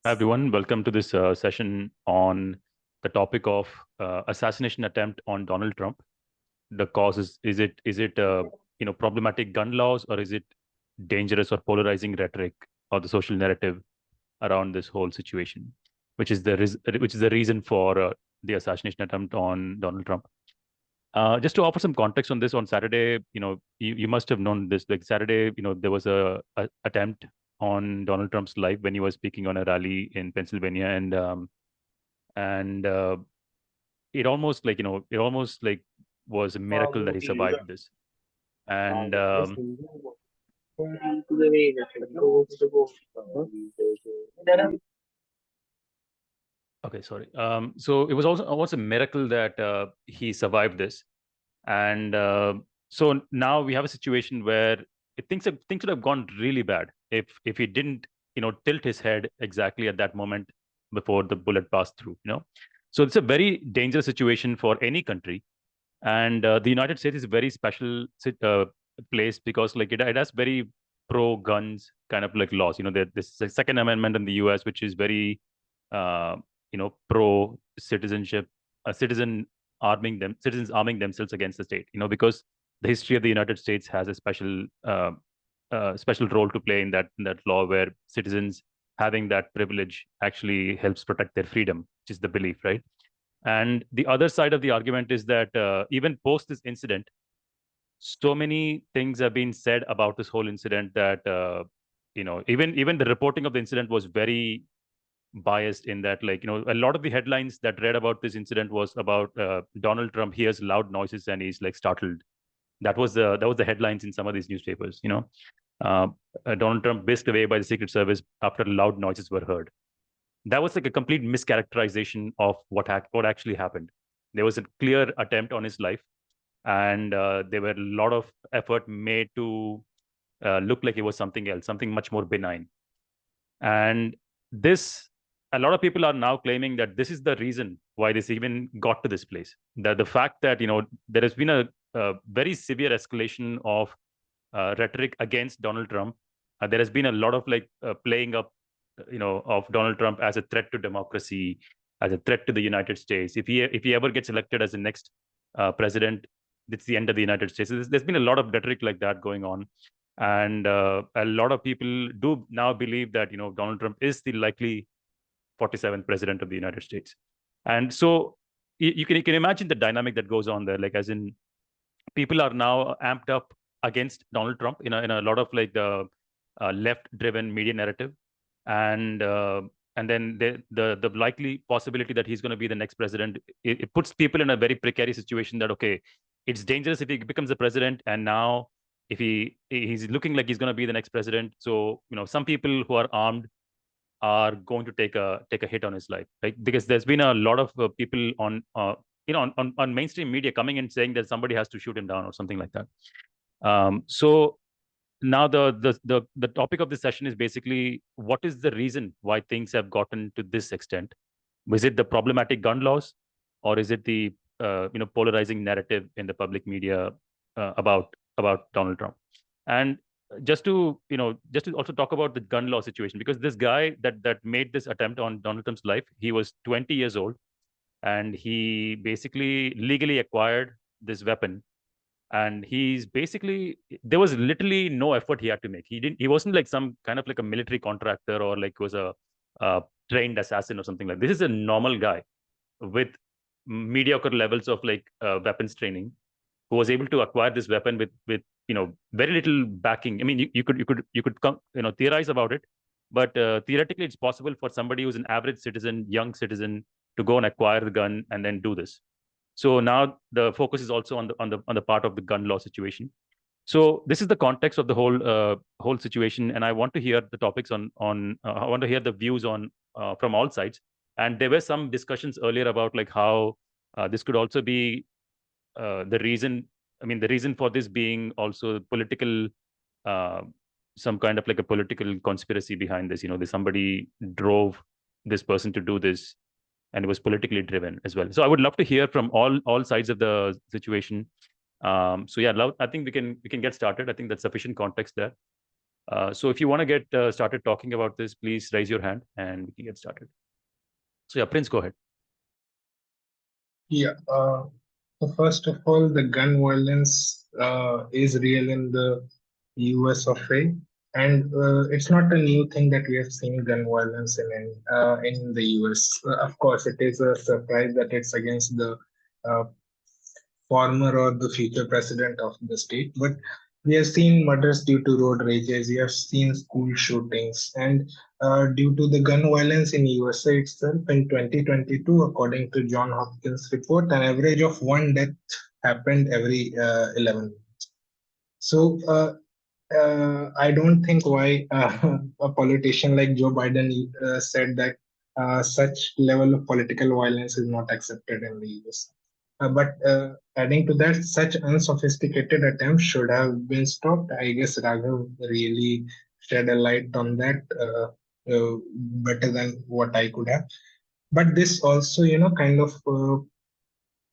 Hi everyone, welcome to this session on the topic of assassination attempt on Donald Trump. The cause is it problematic gun laws, or is it dangerous or polarizing rhetoric or the social narrative around this whole situation, which is the reason for the assassination attempt on Donald Trump. Just to offer some context on this, on Saturday, you must have known this. Like Saturday, there was a attempt on Donald Trump's life when he was speaking on a rally in Pennsylvania, and it almost like was a miracle that he survived this. And okay, sorry. So it was also a miracle that he survived this. And so now we have a situation where things would have gone really bad if he didn't, tilt his head exactly at that moment before the bullet passed through. So it's a very dangerous situation for any country, and the United States is a very special place because like it has very pro guns kind of like laws. There's the Second Amendment in the U.S., which is very uh, pro citizenship, citizens arming themselves against the state. Because the history of the United States has a special role to play in that law, where citizens having that privilege actually helps protect their freedom, which is the belief, right? And the other side of the argument is that even post this incident, so many things have been said about this whole incident that even the reporting of the incident was very biased, in that, like, a lot of the headlines that read about this incident was about Donald Trump hears loud noises and he's like startled. That was the headlines in some of these newspapers. Uh, Donald Trump whisked away by the Secret Service after loud noises were heard. That was like a complete mischaracterization of what actually happened. There was a clear attempt on his life, and there were a lot of effort made to look like it was something else, something much more benign. And this, a lot of people are now claiming that this is the reason why this even got to this place. That the fact that there has been a very severe escalation of rhetoric against Donald Trump. There has been a lot of like playing up, of Donald Trump as a threat to democracy, as a threat to the United States. If he ever gets elected as the next president, it's the end of the United States. So there's been a lot of rhetoric like that going on, and a lot of people do now believe that Donald Trump is the likely 47th president of the United States. And so you can imagine the dynamic that goes on there, like as in people are now amped up against Donald Trump in a lot of like the left-driven media narrative, and and then the likely possibility that he's going to be the next president. It puts people in a very precarious situation. That okay, it's dangerous if he becomes the president, and now if he's looking like he's going to be the next president. So some people who are armed are going to take a hit on his life, right? Because there's been a lot of people on mainstream media coming and saying that somebody has to shoot him down or something like that. So now the topic of this session is basically what is the reason why things have gotten to this extent. Was it the problematic gun laws, or is it the polarizing narrative in the public media about Donald Trump? And just to also talk about the gun law situation, because this guy that made this attempt on Donald Trump's life, he was 20 years old, and he basically legally acquired this weapon. And he's basically, there was literally no effort he had to make. He wasn't like some kind of like a military contractor, or like was a trained assassin or something. Like this is a normal guy with mediocre levels of like weapons training, who was able to acquire this weapon with very little backing. I mean, you could come, theorize about it, but theoretically it's possible for somebody who's an average citizen, young citizen, to go and acquire the gun and then do this. So now the focus is also on the part of the gun law situation. So this is the context of the whole situation, and I want to hear the topics on I want to hear the views on from all sides. And there were some discussions earlier about like how this could also be the reason. I mean, the reason for this being also political, uh, some kind of like a political conspiracy behind this. Somebody drove this person to do this, and it was politically driven as well. So I would love to hear from all sides of the situation. So yeah, I think we can get started. I think that's sufficient context there. So if you want to get started talking about this, please raise your hand and we can get started. So yeah, Prince, go ahead. Yeah. So first of all, the gun violence is real in the US of A, and it's not a new thing that we have seen gun violence in the US. Of course, it is a surprise that it's against the uh, former or the future president of the state. But we have seen murders due to road rages. We have seen school shootings, and due to the gun violence in USA itself in 2022, according to John Hopkins report, an average of one death happened every 11. So I don't think why a politician like Joe Biden said that such level of political violence is not accepted in the US. But adding to that, such unsophisticated attempts should have been stopped. I guess Raghav really shed a light on that better than what I could have. But this also, kind of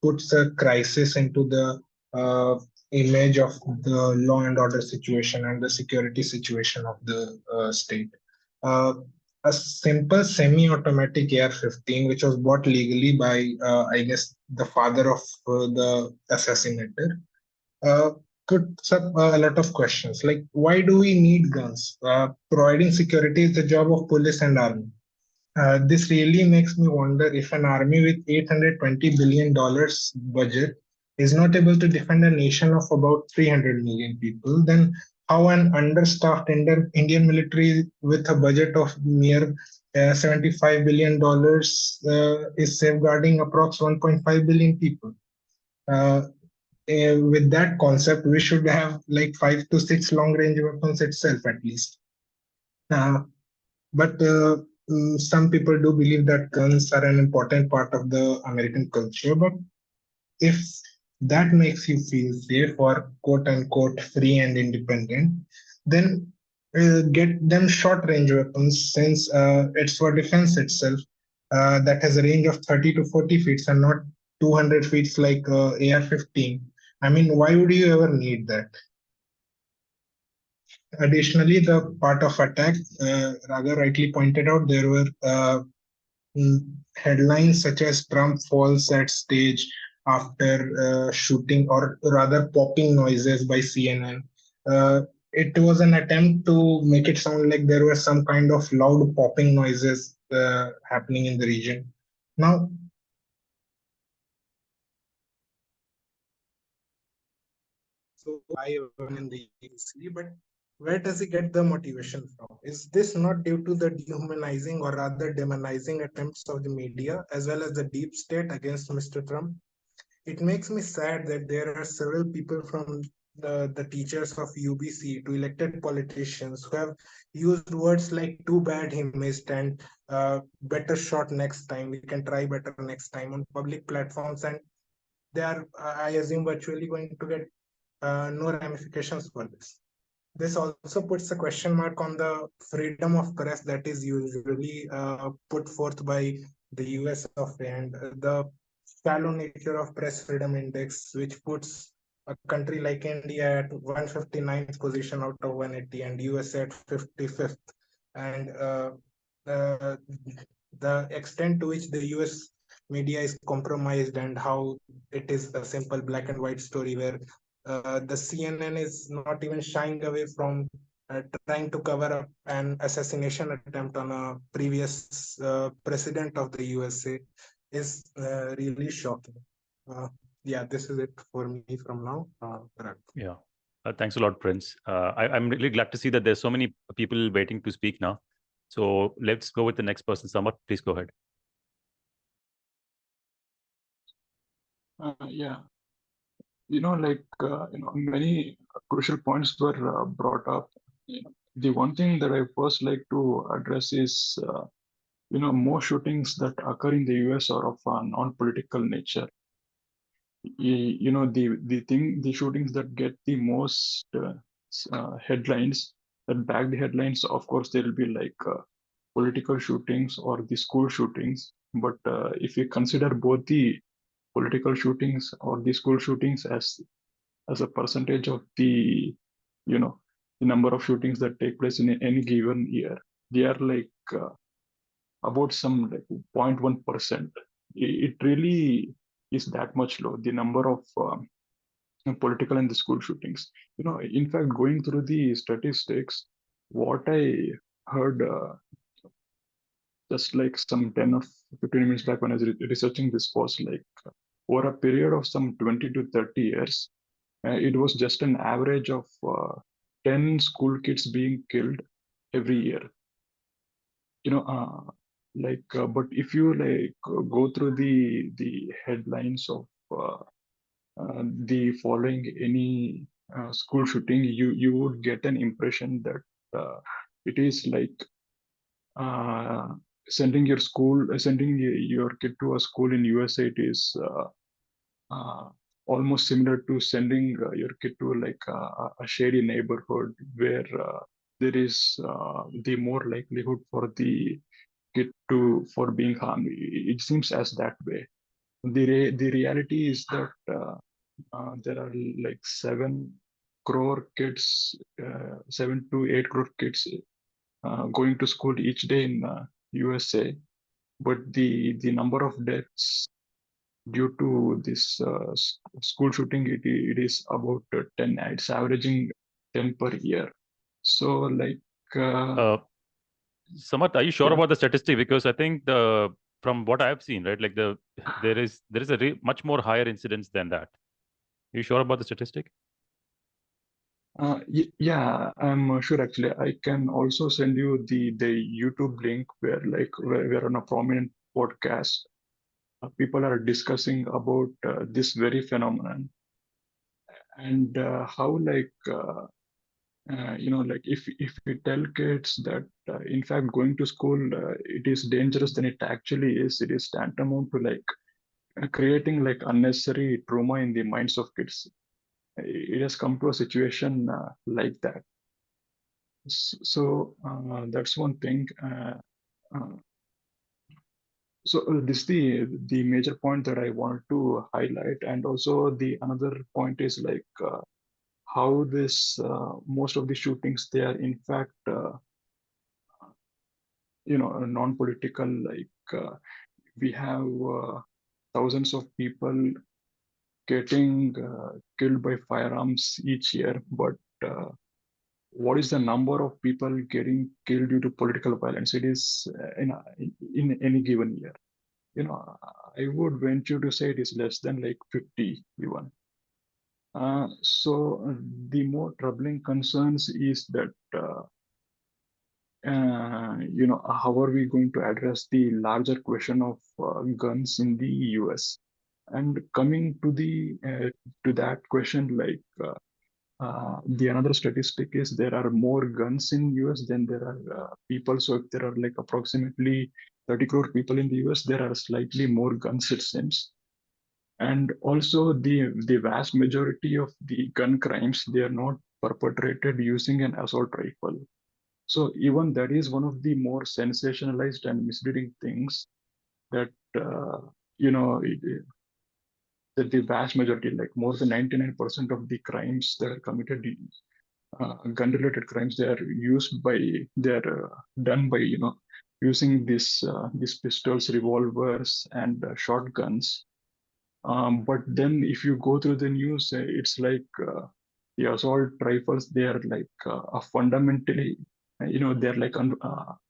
puts a crisis into the image of the law and order situation and the security situation of the state. Uh, a simple semi-automatic AR-15, which was bought legally by, I guess, the father of the assassinator, uh, puts up a lot of questions. Like, why do we need guns? Providing security is the job of police and army. This really makes me wonder if an army with $820 billion budget is not able to defend a nation of about 300 million people, then how an understaffed Indian military with a budget of mere $75 billion is safeguarding approx 1.5 billion people. Uh, with that concept, we should have like 5 to 6 long range weapons itself at least. Uh, but some people do believe that guns are an important part of the American culture. But if that makes you feel safe or quote unquote free and independent, then get them short range weapons since it's for defense itself that has a range of 30 to 40 feet and not 200 feet like AR-15. I mean, why would you ever need that? Additionally, the part of attack, Raga rightly pointed out, there were headlines such as Trump falls at stage after shooting, or rather popping noises by CNN. It was an attempt to make it sound like there were some kind of loud popping noises happening in the region. Now, so I won in the easily, but where does he get the motivation from? Is this not due to the dehumanizing or rather demonizing attempts of the media as well as the deep state against Mr. Trump? It makes me sad that there are several people from the teachers of UBC to elected politicians who have used words like too bad he missed and better shot next time, we can try better next time on public platforms, and they are, I assume, virtually going to get no ramifications for this. This also puts a question mark on the freedom of press that is usually put forth by the US of A, and the shallow nature of press freedom index, which puts a country like India at 159th position out of 180 and USA at 55th. And the extent to which the US media is compromised and how it is a simple black and white story where the CNN is not even shying away from trying to cover up an assassination attempt on a previous president of the USA is really shocking. Uh, yeah, this is it for me from now. Yeah. Thanks a lot, Prince. I'm really glad to see that there's so many people waiting to speak now. So let's go with the next person. Samar, please go ahead. Yeah, many crucial points were brought up. The one thing that I first like to address is, more shootings that occur in the US are of a non-political nature. The shootings that get the most headlines, that bag the headlines. Of course, there will be like political shootings or the school shootings. But if you consider both the political shootings or the school shootings as a percentage of the, you know the number of shootings that take place in any given year. They are like about some like 0.1%. It really is that much low. The number of political and the school shootings. In fact, going through the statistics, what I heard just like some 10 or 15 minutes back when I was researching this was like over a period of some 20 to 30 years, it was just an average of 10 school kids being killed every year. But if you like go through the headlines of the following any school shooting, you would get an impression that it is like uh, sending your kid to a school in USA. It is uh, almost similar to sending your kid to like a shady neighborhood where there is the more likelihood for the kid to for being harmed. It seems as that way. The reality is that there are like 7 crore kids, 7 to 8 crore kids going to school each day in USA, but the number of deaths due to this school shooting, it is about 10. It's averaging 10 per year. So like Uh, Samarth, are you sure yeah. about the statistic? Because I think from what I've seen, right, like there is a much more higher incidence than that. Are you sure about the statistic? Yeah, I'm sure actually. I can also send you the YouTube link where like where on a prominent podcast people are discussing about this very phenomenon and how like like if we tell kids that in fact going to school it is dangerous than it actually is. It is tantamount to like creating like unnecessary trauma in the minds of kids. It has come to a situation like that. So that's one thing. Uh, this is the major point that I want to highlight, and also the another point is like how this most of the shootings they are in fact non-political. Like we have thousands of people getting killed by firearms each year, but uh, what is the number of people getting killed due to political violence? It is in any given year. I would venture to say it is less than like 50 even. So the more troubling concerns is that how are we going to address the larger question of guns in the US? And coming to that question, like the another statistic is there are more guns in US than there are people. So if there are like approximately 30 crore people in the US, there are slightly more guns, it seems. And also the vast majority of the gun crimes, they are not perpetrated using an assault rifle. So even that is one of the more sensationalized and misleading things that that the vast majority, like more than 99% of the crimes that are committed, gun-related crimes, they are done by using these pistols, revolvers, and shotguns. But then if you go through the news, it's like the assault rifles, they are like fundamentally, they're like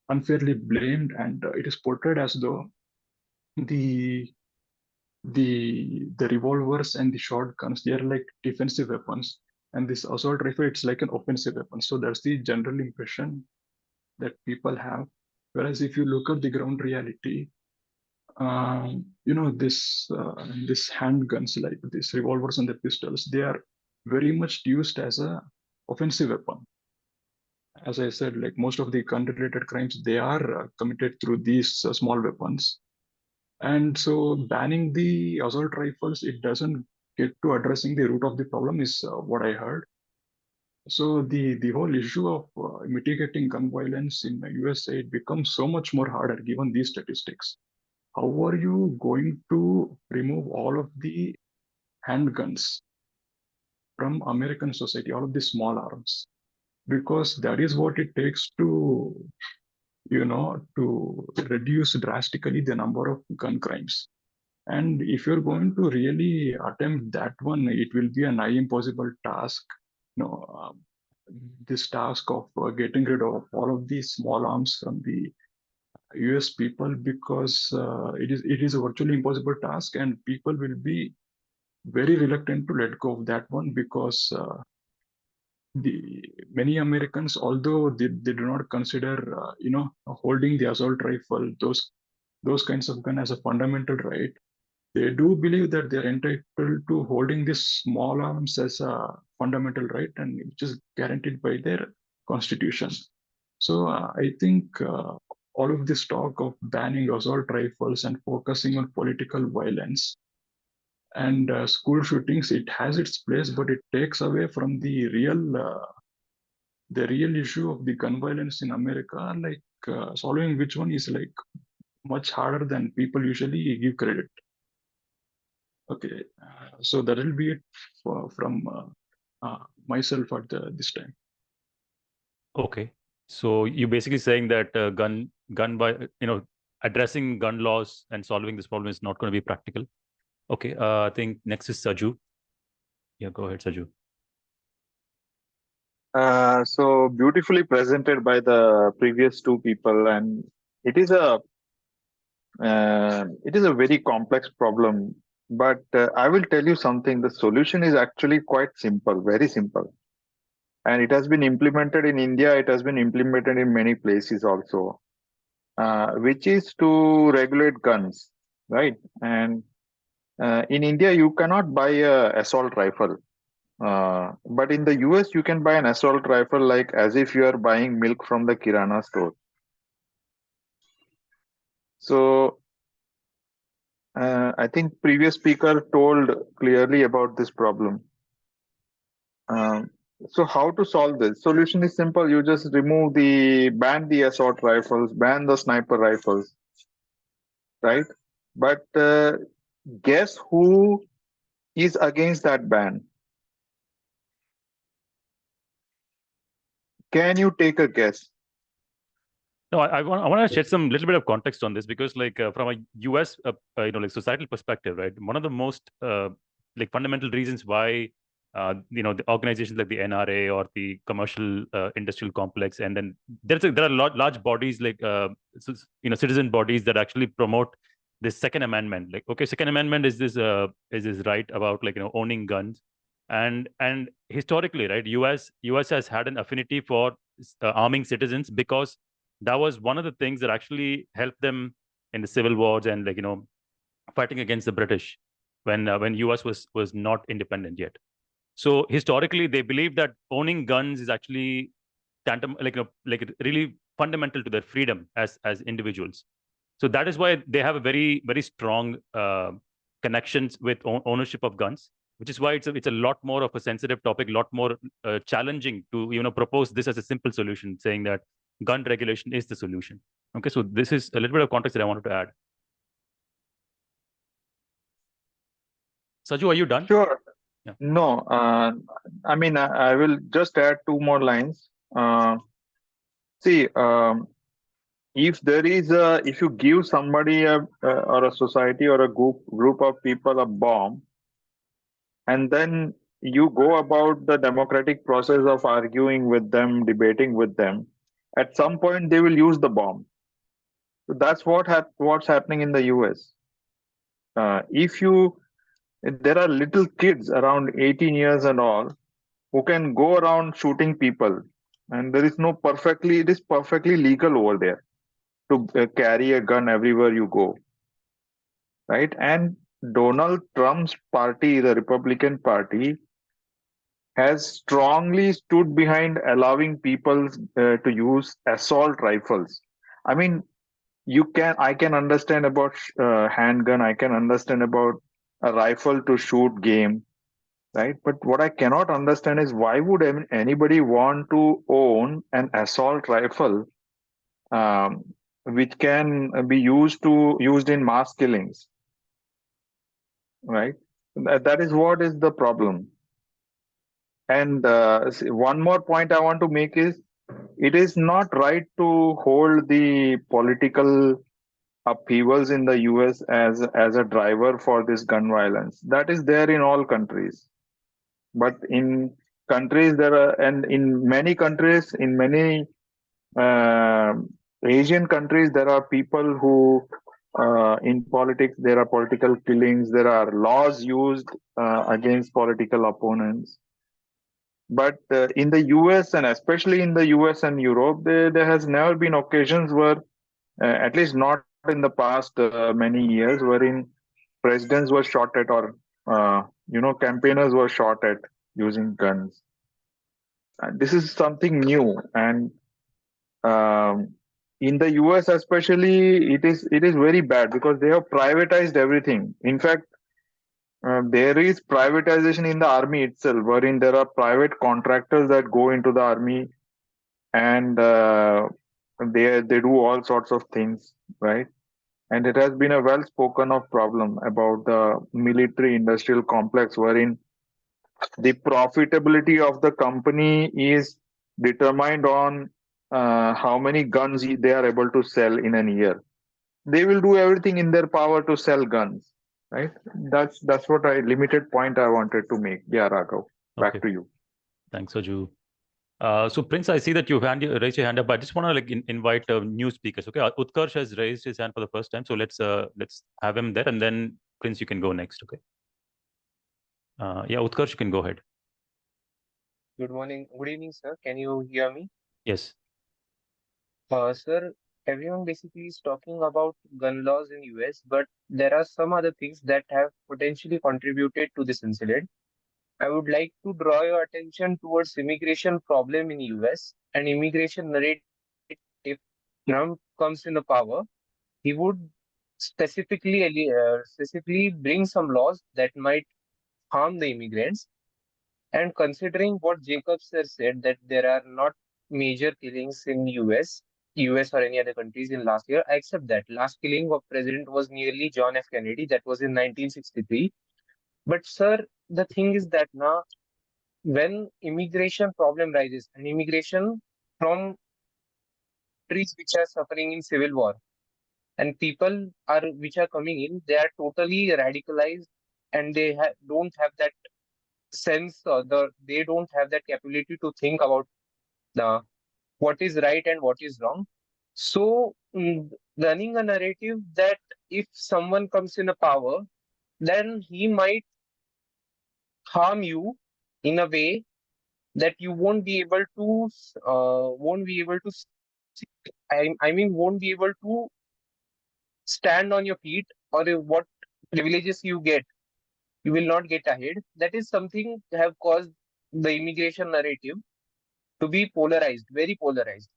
unfairly blamed, and it is portrayed as though the the revolvers and the shotguns, they are like defensive weapons, and this assault rifle, it's like an offensive weapon. So that's the general impression that people have. Whereas if you look at the ground reality, this handguns like these revolvers and the pistols, they are very much used as a offensive weapon. As I said, like most of the gun related crimes, they are committed through these small weapons. And so banning the assault rifles, it doesn't get to addressing the root of the problem, is what I heard. So the whole issue of mitigating gun violence in the USA, it becomes so much more harder given these statistics. How are you going to remove all of the handguns from American society, all of the small arms? because that is what it takes to, to reduce drastically the number of gun crimes. And if you're going to really attempt that one, it will be a nigh impossible task. You know, this task of getting rid of all of these small arms from the US people, because it is a virtually impossible task, and people will be very reluctant to let go of that one, because the many Americans, although they do not consider holding the assault rifle, those kinds of gun as a fundamental right, they do believe that they're entitled to holding these small arms as a fundamental right, and which is guaranteed by their constitution. So I think all of this talk of banning assault rifles and focusing on political violence and school shootings, it has its place, but it takes away from the real issue of the gun violence in America, like solving which one is like much harder than people usually give credit. Okay, so that will be it from myself at this time. Okay. So you're basically saying that addressing gun laws and solving this problem is not going to be practical. Okay. I think next is Saju. Yeah, go ahead, Saju. So beautifully presented by the previous two people, and it is a very complex problem. But I will tell you something. The solution is actually quite simple, very simple, and it has been implemented in India. It has been implemented in many places also, which is to regulate guns, right? And in India, you cannot buy a assault rifle. But in the US, you can buy an assault rifle like as if you are buying milk from the Kirana store. So I think previous speaker told clearly about this problem. So how to solve this? Solution is simple. You just ban the assault rifles, ban the sniper rifles, right? But guess who is against that ban? Can you take a guess? No, I want to shed some little bit of context on this, because from a US societal perspective, right? One of the most fundamental reasons why the organizations like the NRA or the commercial industrial complex, and then there are large bodies like citizen bodies that actually promote this Second Amendment. Like, okay, Second Amendment is this right about owning guns, and historically, right, US has had an affinity for arming citizens, because that was one of the things that actually helped them in the civil wars and fighting against the British when US was not independent yet. So historically, they believe that owning guns is actually really fundamental to their freedom as individuals. So that is why they have a very very strong connections with ownership of guns, which is why it's a lot more of a sensitive topic, a lot more challenging to propose this as a simple solution, saying that gun regulation is the solution. Okay, so this is a little bit of context that I wanted to add. Saju, are you done? Sure. Yeah. No, I mean, I will just add two more lines. See, if you give somebody or a society or a group of people a bomb, and then you go about the democratic process of arguing with them, debating with them, at some point they will use the bomb. So that's what's happening in the US. There are little kids around 18 years and all who can go around shooting people, and it is perfectly legal over there to carry a gun everywhere you go, right? And Donald Trump's party, the Republican Party, has strongly stood behind allowing people to use assault rifles. I mean, I can understand about handgun, I can understand about a rifle to shoot game, right? But what I cannot understand is why would anybody want to own an assault rifle, um, which can be used in mass killings, right? That is what is the problem. And one more point I want to make is it is not right to hold the political upheavals in the US as a driver for this gun violence. That is there in all countries. But in countries there are, and in many countries, in many uh, Asian countries, there are people who, in politics, there are political killings, there are laws used against political opponents. But in the US, and especially in the US and Europe, there has never been occasions where, at least not in the past many years, wherein presidents were shot at, or campaigners were shot at using guns. This is something new, and um, in the US especially, it is very bad because they have privatized everything. In fact, there is privatization in the army itself, wherein there are private contractors that go into the army, and they do all sorts of things, right? And it has been a well spoken of problem about the military industrial complex, wherein the profitability of the company is determined on how many guns they are able to sell in a year. They will do everything in their power to sell guns, right? That's what I limited point I wanted to make. Yeah, Raghav, back Okay. to you. Thanks, Soju. So Prince, I see that you raised your hand up, but I just want to invite new speakers. Okay, Utkarsh has raised his hand for the first time, so let's have him there, and then Prince, you can go next. Okay. Yeah, Utkarsh, you can go ahead. Good morning. Good evening, sir. Can you hear me? Yes. Sir, everyone basically is talking about gun laws in US, but there are some other things that have potentially contributed to this incident. I would like to draw your attention towards immigration problem in US and immigration narrative. If Trump comes in the power, he would specifically bring some laws that might harm the immigrants. And considering what Jacob sir said, that there are not major killings in US or any other countries in last year, I accept that. Last killing of president was nearly John F. Kennedy. That was in 1963. But sir, the thing is that now, when immigration problem rises, and immigration from countries which are suffering in civil war, and people are which are coming in, they are totally radicalized, and they don't have that sense, or they don't have that capability to think about the what is right and what is wrong. So, running a narrative that if someone comes in a power, then he might harm you in a way that you won't be able to I mean won't be able to stand on your feet, or what privileges you get, you will not get ahead. That is something have caused the immigration narrative to be polarized, very polarized.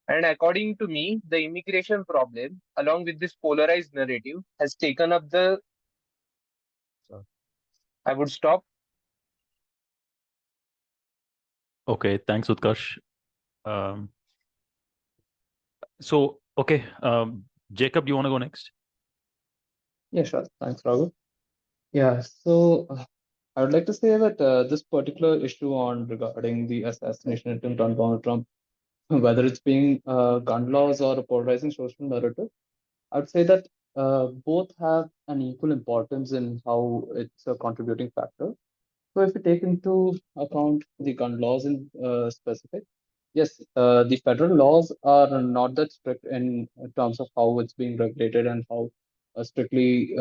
And according to me, the immigration problem, along with this polarized narrative, has taken up the. I would stop. Okay. Thanks, Utkarsh. Um, so okay, Jacob, do you want to go next? Yeah, sure. Thanks, Raghu. Yeah, so I would like to say that this particular issue on regarding the assassination attempt on Donald Trump, whether it's being gun laws or a polarizing social narrative, I would say that both have an equal importance in how it's a contributing factor. So if we take into account the gun laws in specific, yes, the federal laws are not that strict in terms of how it's being regulated and how strictly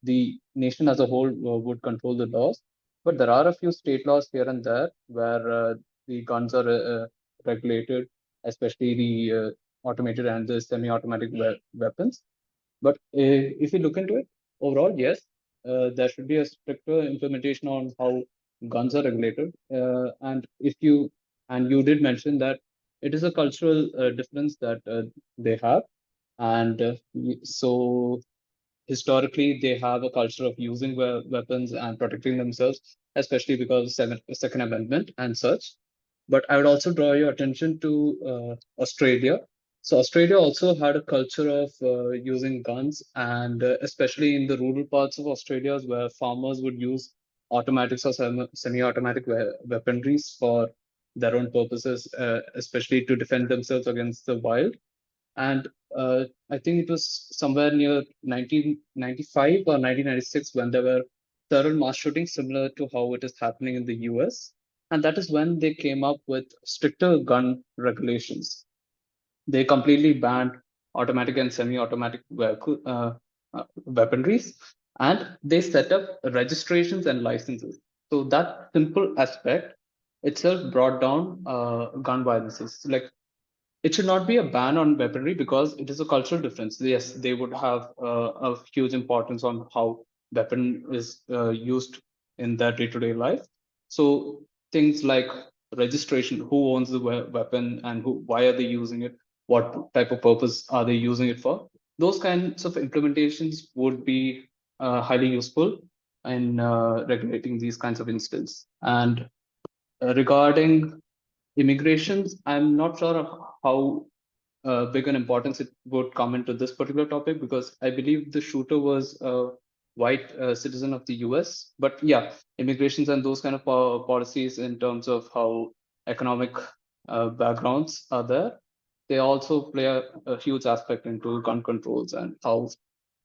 the nation as a whole would control the laws. But there are a few state laws here and there where the guns are regulated, especially the automated and the semi-automatic weapons. But if you look into it, overall, yes, there should be a stricter implementation on how guns are regulated. And you did mention that it is a cultural difference that they have, and so historically they have a culture of using weapons and protecting themselves, especially because of Second Amendment and such. But I would also draw your attention to Australia. So Australia also had a culture of using guns, and especially in the rural parts of Australia, where farmers would use automatics or semi-automatic weaponries for their own purposes, especially to defend themselves against the wild. And I think it was somewhere near 1995 or 1996 when there were several mass shootings similar to how it is happening in the US. And that is when they came up with stricter gun regulations. They completely banned automatic and semi-automatic weaponries, and they set up registrations and licenses. So that simple aspect itself brought down gun violences. Like, it should not be a ban on weaponry because it is a cultural difference. Yes, they would have a huge importance on how weapon is used in their day-to-day life. So things like registration, who owns the weapon and why are they using it, what type of purpose are they using it for, those kinds of implementations would be highly useful in regulating these kinds of incidents. And regarding immigrations, I'm not sure of how big an importance it would come into this particular topic, because I believe the shooter was a white citizen of the US. But yeah, immigrations and those kind of policies in terms of how economic backgrounds are there, they also play a huge aspect into gun controls and how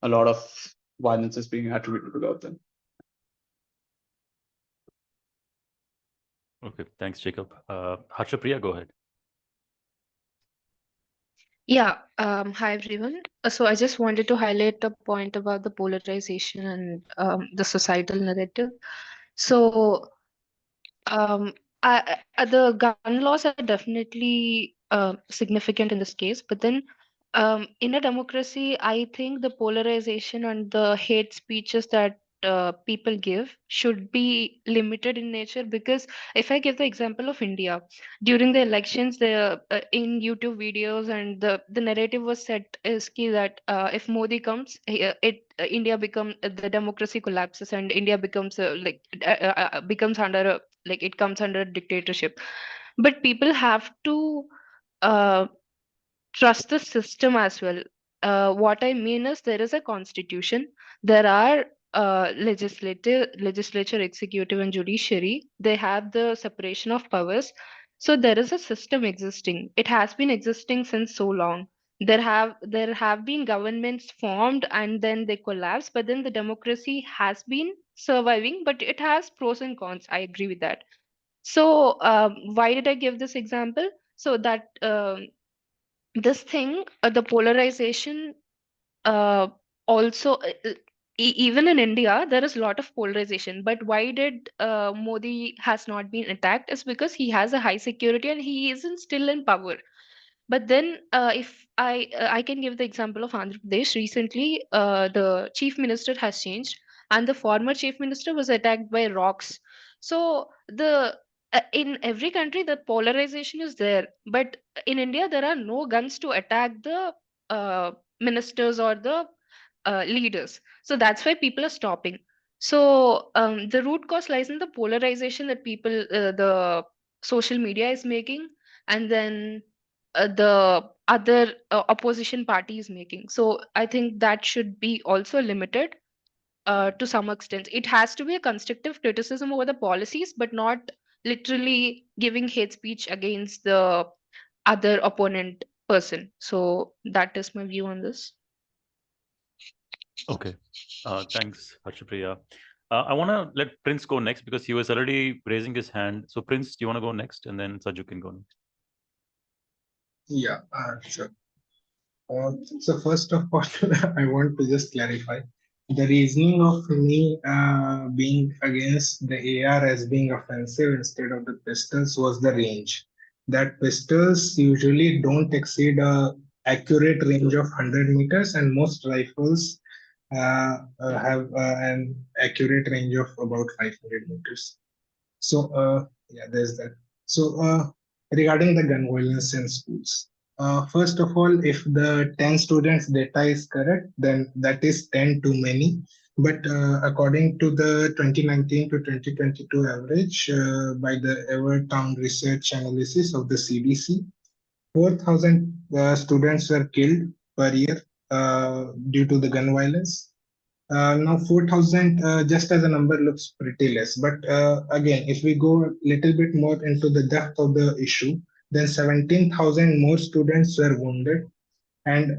a lot of violence is being attributed to them. Okay, thanks, Jacob. Harshapriya, go ahead. Yeah, hi everyone. So I just wanted to highlight a point about the polarization and the societal narrative. So the gun laws are definitely significant in this case, but then in a democracy, I think the polarization and the hate speeches that people give should be limited in nature. Because if I give the example of India, during the elections, the in YouTube videos, and the narrative was set is key that if Modi comes, India become the democracy collapses and India becomes becomes under a, like it comes under a dictatorship. But people have to uh, trust the system as well. What I mean is there is a constitution, there are legislature, executive, and judiciary. They have the separation of powers. So there is a system existing. It has been existing since so long. There have been governments formed and then they collapse, but then the democracy has been surviving, but it has pros and cons. I agree with that. So why did I give this example? So that this thing, the polarization, uh, also even in India, there is a lot of polarization. But why did Modi has not been attacked? Is because he has a high security and he isn't still in power. But then, if I can give the example of Andhra Pradesh. Recently, the chief minister has changed, and the former chief minister was attacked by rocks. So the in every country, the polarization is there, but in India, there are no guns to attack the uh, ministers or the leaders. So that's why people are stopping. So the root cause lies in the polarization that the social media is making, and then the other opposition party is making. So I think that should be also limited to some extent. It has to be a constructive criticism over the policies, but not literally giving hate speech against the other opponent person. So that is my view on this. Okay, thanks, Harshapriya. I want to let Prince go next because he was already raising his hand. So, Prince, do you want to go next, and then Saju can go next? Yeah, sure. So first of all, I want to just clarify the reasoning of me being against the AR as being offensive instead of the pistols was the range. That pistols usually don't exceed a accurate range of 100 meters, and most rifles have an accurate range of about 500 meters. So yeah, there's that. So regarding the gun violence in schools, first of all, if the 10 students data is correct, then that is 10 too many. But according to the 2019 to 2022 average by the Evertown research analysis of the CDC, 4,000 students were killed per year due to the gun violence. Now 4,000 just as a number looks pretty less, but again, if we go a little bit more into the depth of the issue, then 17,000 more students were wounded, and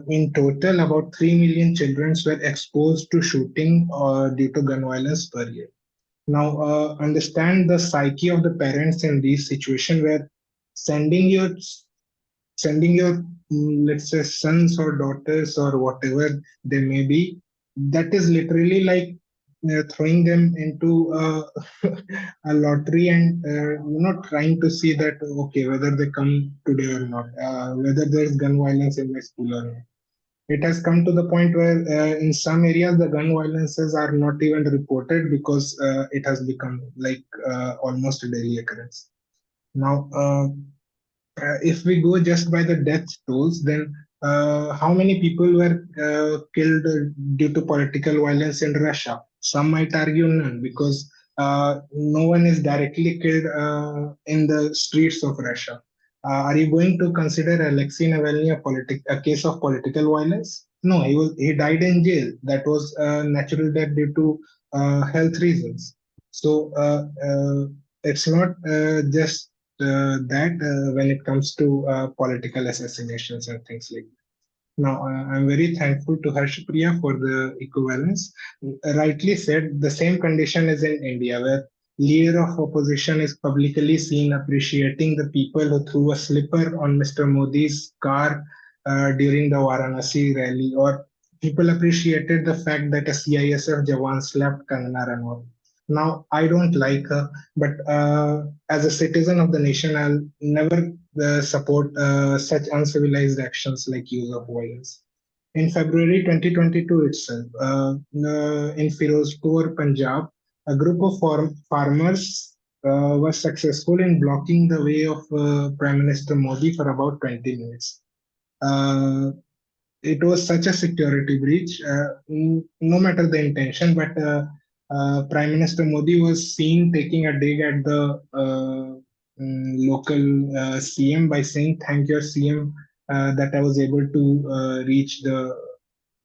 in total, about 3 million children were exposed to shooting due to gun violence per year. Now, understand the psyche of the parents in these situations where sending your sending your let's say sons or daughters or whatever they may be, that is literally like throwing them into a lottery and trying to see that okay whether they come today or not, whether there's gun violence in my school or not. It has come to the point where in some areas the gun violences are not even reported because it has become like almost a daily occurrence now. If we go just by the death tolls, then how many people were killed due to political violence in Russia? Some might argue none, because no one is directly killed in the streets of Russia. Are you going to consider Alexei Navalny a case of political violence? No, he died in jail. That was a natural death due to health reasons. So it's not just that when it comes to political assassinations and things like that. Now, I'm very thankful to Harshpriya for the equivalence. Rightly said, the same condition is in India, where leader of opposition is publicly seen appreciating the people who threw a slipper on Mr. Modi's car during the Varanasi rally, or people appreciated the fact that a CISF Jawan slapped Kangana Ranaut. Now, I don't like her, but as a citizen of the nation, I'll never support such uncivilized actions like use of violence. In February 2022 itself, in Firozpur, Punjab, a group of farmers was successful in blocking the way of Prime Minister Modi for about 20 minutes. It was such a security breach, no matter the intention, but Prime Minister Modi was seen taking a dig at the local CM by saying, "Thank your CM that I was able to reach the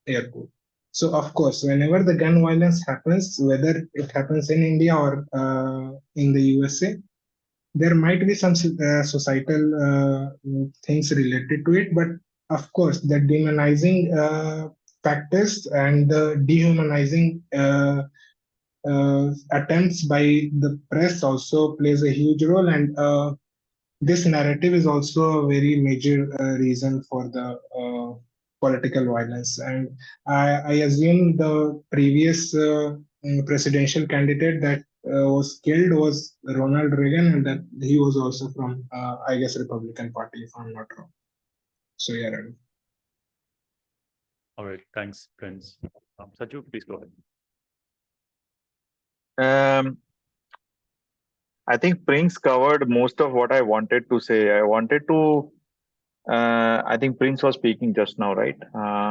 airport." So, of course, whenever the gun violence happens, whether it happens in India or in the USA, there might be some societal things related to it, but of course, the demonizing factors and the dehumanizing attempts by the press also plays a huge role, and this narrative is also a very major reason for the political violence. And I assume the previous presidential candidate that was killed was Ronald Reagan, and that he was also from, I guess, Republican Party, if I'm not wrong. So yeah, Ravi. All right, thanks, Prince. Saju, please go ahead. I think Prince covered most of what I wanted to say. I think Prince was speaking just now, right?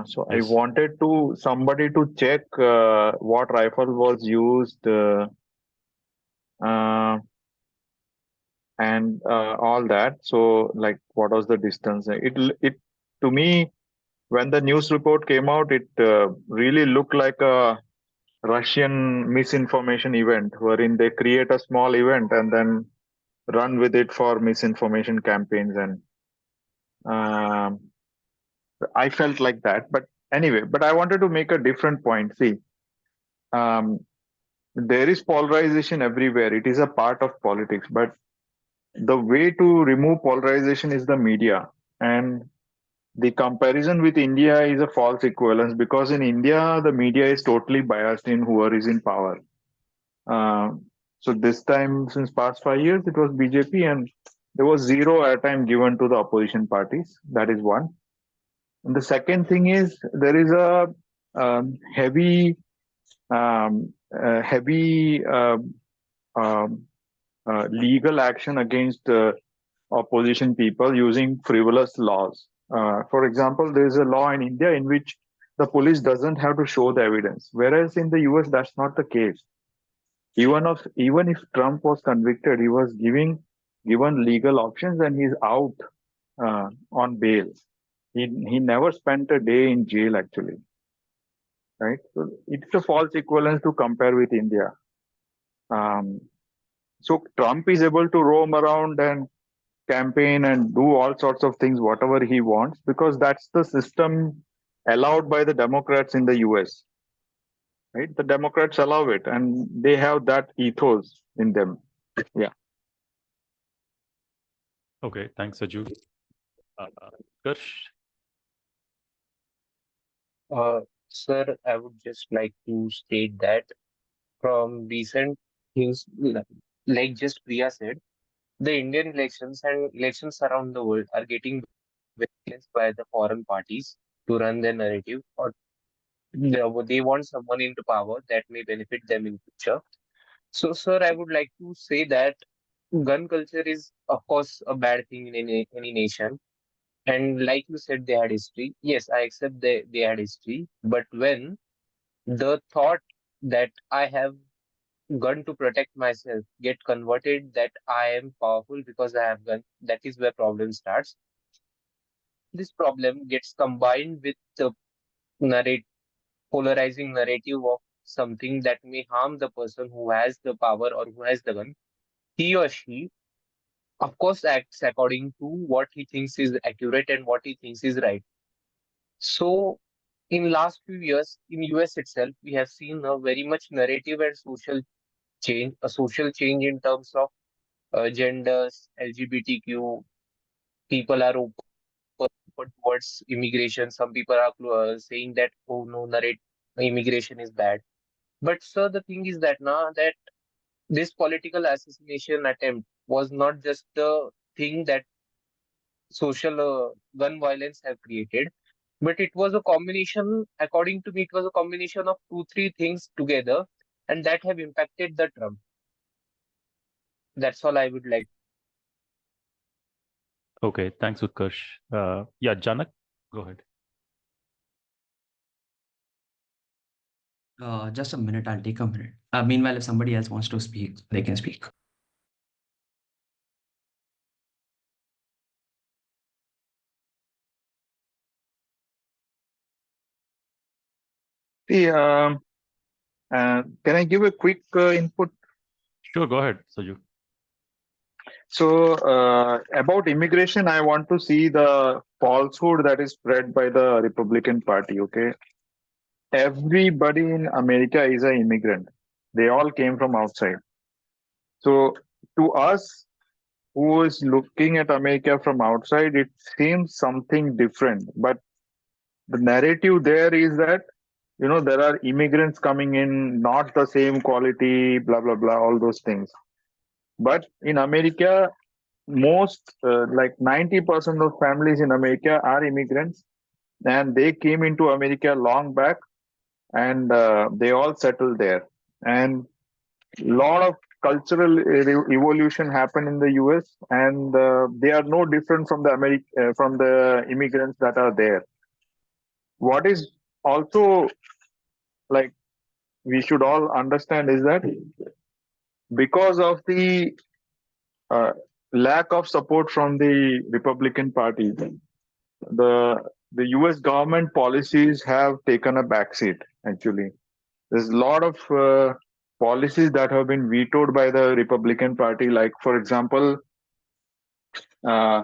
So I Yes. wanted somebody to check what rifle was used and all that. So like, what was the distance? It to me, when the news report came out, it really looked like a Russian misinformation event, wherein they create a small event and then run with it for misinformation campaigns. And I felt like that. But anyway, but I wanted to make a different point. See, um, there is polarization everywhere. It is a part of politics. But the way to remove polarization is the media. And the comparison with India is a false equivalence, because in India, the media is totally biased in whoever is in power. So this time, since past 5 years, it was BJP, and there was zero airtime given to the opposition parties. That is one. And the second thing is there is a heavy, heavy legal action against opposition people using frivolous laws. For example, there is a law in India in which the police doesn't have to show the evidence, whereas in the US that's not the case. Even if Trump was convicted, he was given legal options, and he's out on bail. He never spent a day in jail actually. right? So it's a false equivalence to compare with India. So Trump is able to roam around and campaign and do all sorts of things, whatever he wants, because that's the system allowed by the Democrats in the US, right? The Democrats allow it, and they have that ethos in them. Yeah. Okay, thanks, Saju. Karsh? Sir, I would just like to state that from recent things, like just Priya said, the Indian elections and elections around the world are getting influenced by the foreign parties to run their narrative, or they want someone into power that may benefit them in future. So, sir, I would like to say that gun culture is, of course, a bad thing in any nation. And like you said, they had history. Yes, I accept they had history. But when the thought that I have gun to protect myself get converted that I am powerful because I have gun, that is where problem starts. This problem gets combined with the narrate polarizing narrative of something that may harm the person who has the power or who has the gun. He or she, of course, acts according to what he thinks is accurate and what he thinks is right. So, in last few years, in US itself, we have seen a very much narrative and social change, a social change in terms of genders, LGBTQ. People are open towards immigration. Some people are saying that, oh no, narrate immigration is bad. But sir, the thing is that now that this political assassination attempt was not just the thing that social gun violence have created, but it was a combination, according to me, it was a combination of two, three things together, and that have impacted the Trump. That's all I would like. Okay, thanks, Utkarsh. Yeah, Janak, go ahead. Just a minute, I'll take a minute. Meanwhile, if somebody else wants to speak, they can speak. See, can I give a quick input? Sure, go ahead, Saju. So, about immigration, I want to see the falsehood that is spread by the Republican Party. Okay, everybody in America is an immigrant. They all came from outside. So, to us who is looking at America from outside, it seems something different. But the narrative there is that there are immigrants coming in, not the same quality, blah blah blah, all those things. But in America, most like 90% of families in America are immigrants, and they came into America long back, and they all settled there. And lot of cultural evolution happened in the US, and they are no different from from the immigrants that are there. What is also like we should all understand is that because of the uh, lack of support from the Republican Party, the US government policies have taken a backseat. Actually, there's a lot of policies that have been vetoed by the Republican Party. Like, for example, uh,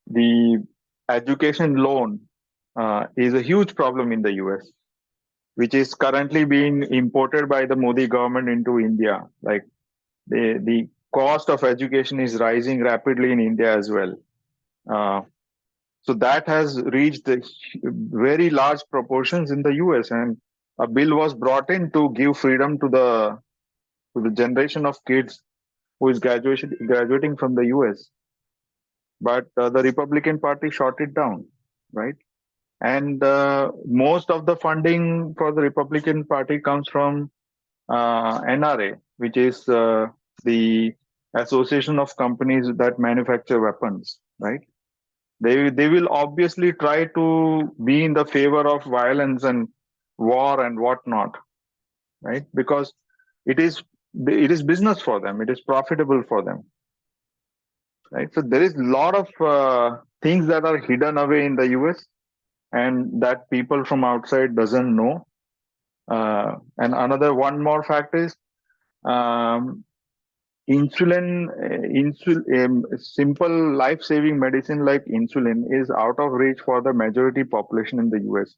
the education loan is a huge problem in the US, which is currently being imported by the Modi government into India. Like the cost of education is rising rapidly in India as well. Uh, so that has reached the very large proportions in the US, and a bill was brought in to give freedom to the generation of kids who is graduating from the US. But the Republican Party shot it down, right? And most of the funding for the Republican Party comes from NRA, which is the Association of Companies that Manufacture Weapons, right? They will obviously try to be in the favor of violence and war and whatnot, right? Because it is business for them. It is profitable for them, right? So there is a lot of things that are hidden away in the US and that people from outside doesn't know. And another one more fact is um, simple life-saving medicine like insulin is out of reach for the majority population in the US.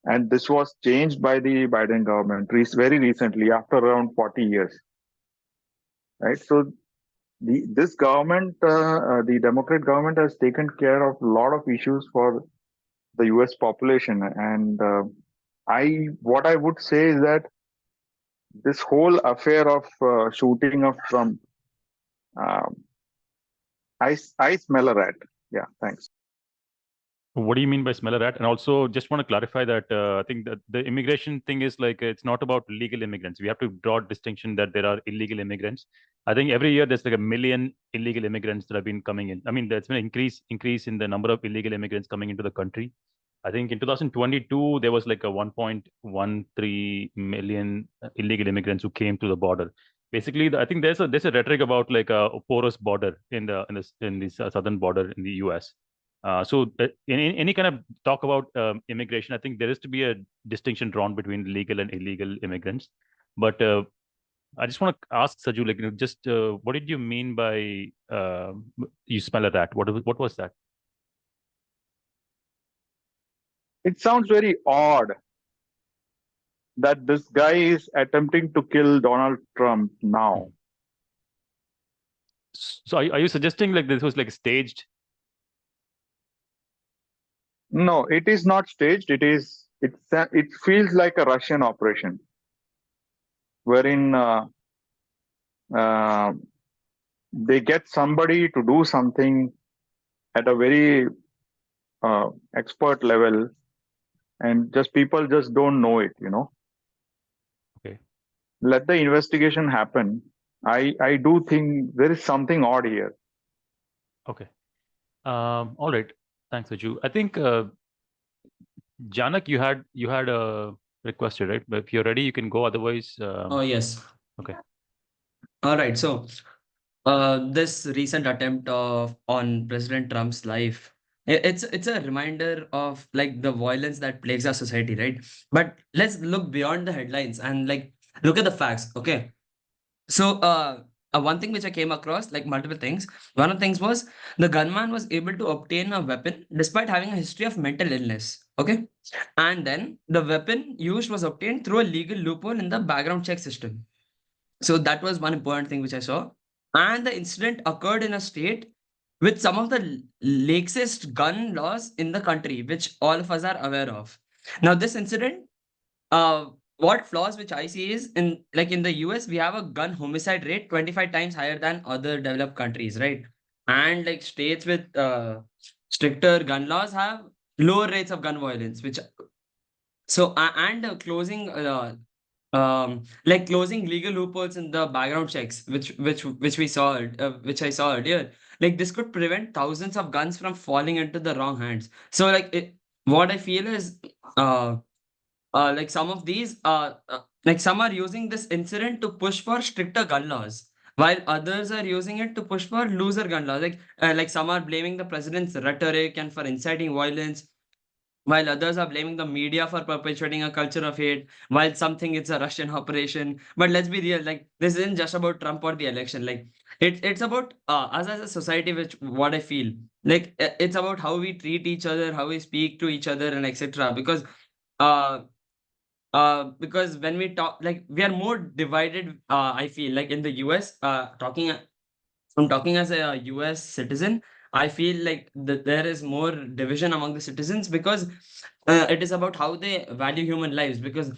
And this was changed by the Biden government very recently, after around 40 years, right? So this government, the Democrat government, has taken care of a lot of issues for the US population. And what I would say is that this whole affair of shooting of Trump, um, I smell a rat. Yeah, thanks. What do you mean by smell a rat? And also, just want to clarify that I think that the immigration thing is like it's not about legal immigrants. We have to draw a distinction that there are illegal immigrants. I think every year there's like 1 million illegal immigrants that have been coming in. I mean, there's been an increase in the number of illegal immigrants coming into the country. I think in 2022 there was like a 1.13 million illegal immigrants who came to the border. Basically, I think there's a rhetoric about like a porous border in the southern border in the U.S. So, in any kind of talk about immigration, I think there is to be a distinction drawn between legal and illegal immigrants. But I just want to ask Saju, like, just what did you mean by you smell a rat? What was that? It sounds very odd that this guy is attempting to kill Donald Trump now. So, are you suggesting like this was like staged? No, it is not staged. It feels like a Russian operation, wherein uh, they get somebody to do something at a very expert level, and just people just don't know it. Okay. Let the investigation happen. I do think there is something odd here. Okay. All right. Thanks, Saju. I think Janak, you had requested, right? But if you're ready, you can go. Otherwise, Oh, yes. okay. All right. So, this recent attempt of on President Trump's life, it's a reminder of like the violence that plagues our society, right? But let's look beyond the headlines and like look at the facts. Okay. So, one thing which I came across, like multiple things. One of the things was the gunman was able to obtain a weapon despite having a history of mental illness. Okay. And then the weapon used was obtained through a legal loophole in the background check system. So that was one important thing which I saw. And the incident occurred in a state with some of the laxest gun laws in the country, which all of us are aware of. Now, this incident, uh, what flaws which I see is in the US, we have a gun homicide rate 25 times higher than other developed countries, right? And like states with stricter gun laws have lower rates of gun violence, which so and closing legal loopholes in the background checks, which we saw, which I saw earlier. Like this could prevent thousands of guns from falling into the wrong hands. So what I feel is, like some of these, like some are using this incident to push for stricter gun laws, while others are using it to push for looser gun laws. Like some are blaming the president's rhetoric and for inciting violence, while others are blaming the media for perpetuating a culture of hate, while some think it's a Russian operation. But let's be real, like this isn't just about Trump or the election. Like it's about us as a society, which what I feel. Like it's about how we treat each other, how we speak to each other, and etc. Uh because when we talk, like we are more divided. I feel like in the US, I'm talking as a US citizen. I feel like there is more division among the citizens because it is about how they value human lives. Because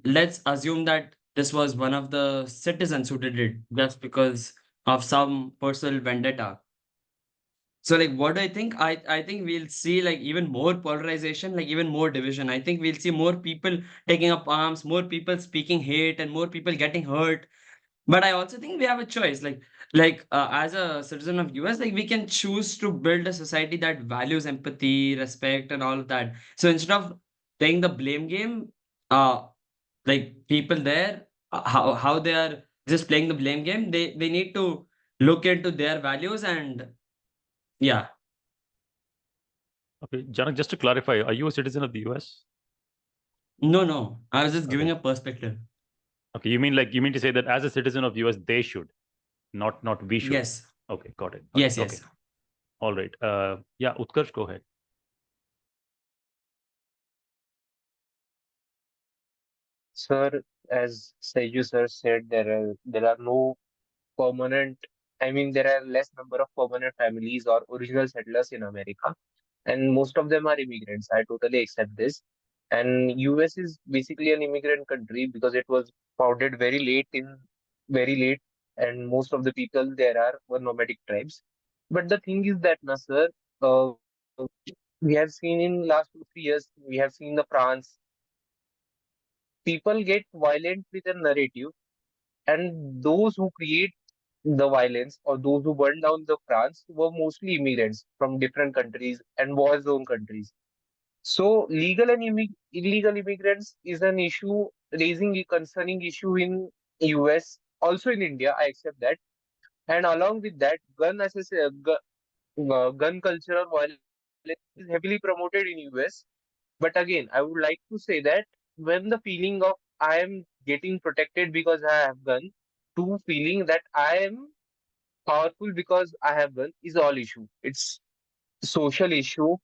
let's assume that this was one of the citizens who did it just because of some personal vendetta. So, like, what do I think? I think we'll see like even more polarization, like even more division. I think we'll see more people taking up arms, more people speaking hate, and more people getting hurt. But I also think we have a choice. As a citizen of US, like we can choose to build a society that values empathy, respect, and all of that. So instead of playing the blame game, uh, like people there, how they are just playing the blame game, they need to look into their values and yeah. Okay, Janak, just to clarify, are you a citizen of the US? No. I was just giving Okay. a perspective. Okay. You mean to say that as a citizen of US, they should, not we should. Yes. Okay. Got it. Yes. Okay. Yes. All right. Yeah. Utkarsh, go ahead. Sir, as Seju sir said, there are no permanent. I mean, there are less number of permanent families or original settlers in America, and most of them are immigrants. I totally accept this. And US is basically an immigrant country because it was founded very late, and most of the people there are were nomadic tribes. But the thing is that, na sir, uh, we have seen in last 2 3 years, we have seen the France. People get violent with a narrative, and those who create the violence or those who burned down the France were mostly immigrants from different countries and war zone countries. So legal and illegal immigrants is an issue, raising a concerning issue in US, also in India. I accept that, and along with that, gun culture or violence is heavily promoted in US. But again, I would like to say that when the feeling of I am getting protected because I have gun, to feeling that I am powerful because I have gun is all issue. It's social issue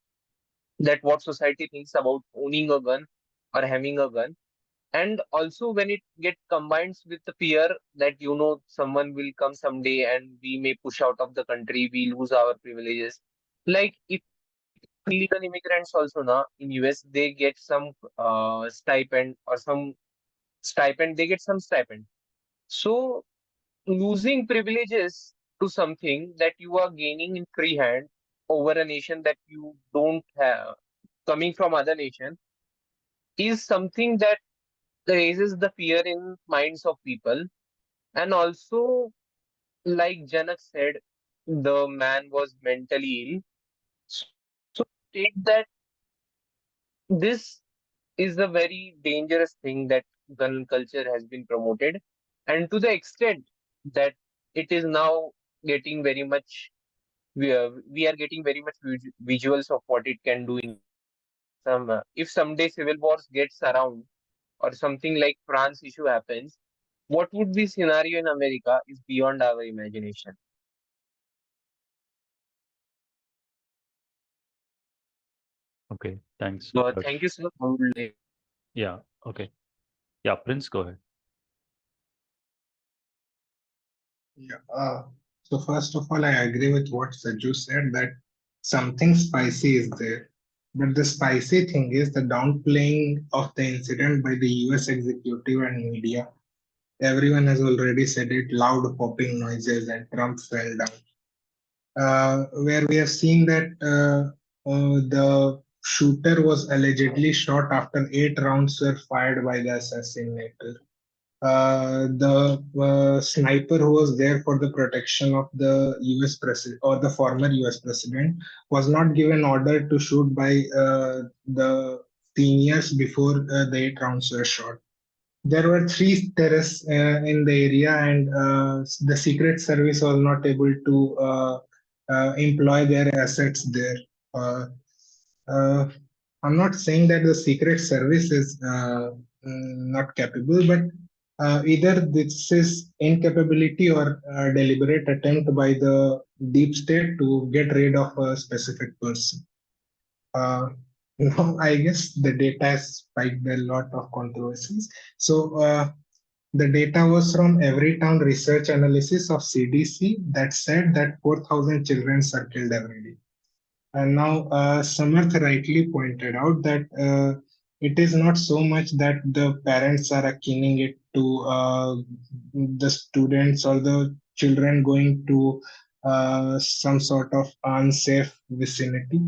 that what society thinks about owning a gun or having a gun. And also when it get combined with the fear that someone will come someday and we may push out of the country, we lose our privileges. Like if illegal immigrants also now in US they get some stipend or some stipend, they get some stipend. So losing privileges to something that you are gaining in free hand over a nation that you don't have coming from other nation is something that raises the fear in minds of people. And also, like Janak said, the man was mentally ill. So take that this is a very dangerous thing that gun culture has been promoted, and to the extent that it is now getting very much we are getting very much visuals of what it can do in some if someday civil wars gets around or something like France issue happens, what would be scenario in America is beyond our imagination. Okay. Thanks, So Utkarsh. thank you, sir. I would like Yeah. Okay. Yeah. Prince, go ahead. Yeah. So first of all, I agree with what Saju said that something spicy is there. But the spicy thing is the downplaying of the incident by the US executive and media. Everyone has already said it, loud popping noises and Trump fell down. Where we have seen that the shooter was allegedly shot after 8 rounds were fired by the assassinator. The sniper who was there for the protection of the US president or the former US president was not given order to shoot by the seniors before the 8 rounds were shot. There were three terrorists in the area, and the Secret Service was not able to employ their assets there. Uh, uh, I'm not saying that the Secret Service is not capable, but either this is incapability or deliberate attempt by the deep state to get rid of a specific person. Uh, I guess the data has spiked a lot of controversies. So the data was from Everytown research analysis of CDC that said that 4,000 children are killed every day. And now Samarth rightly pointed out that it is not so much that the parents are akin it to the students or the children going to some sort of unsafe vicinity.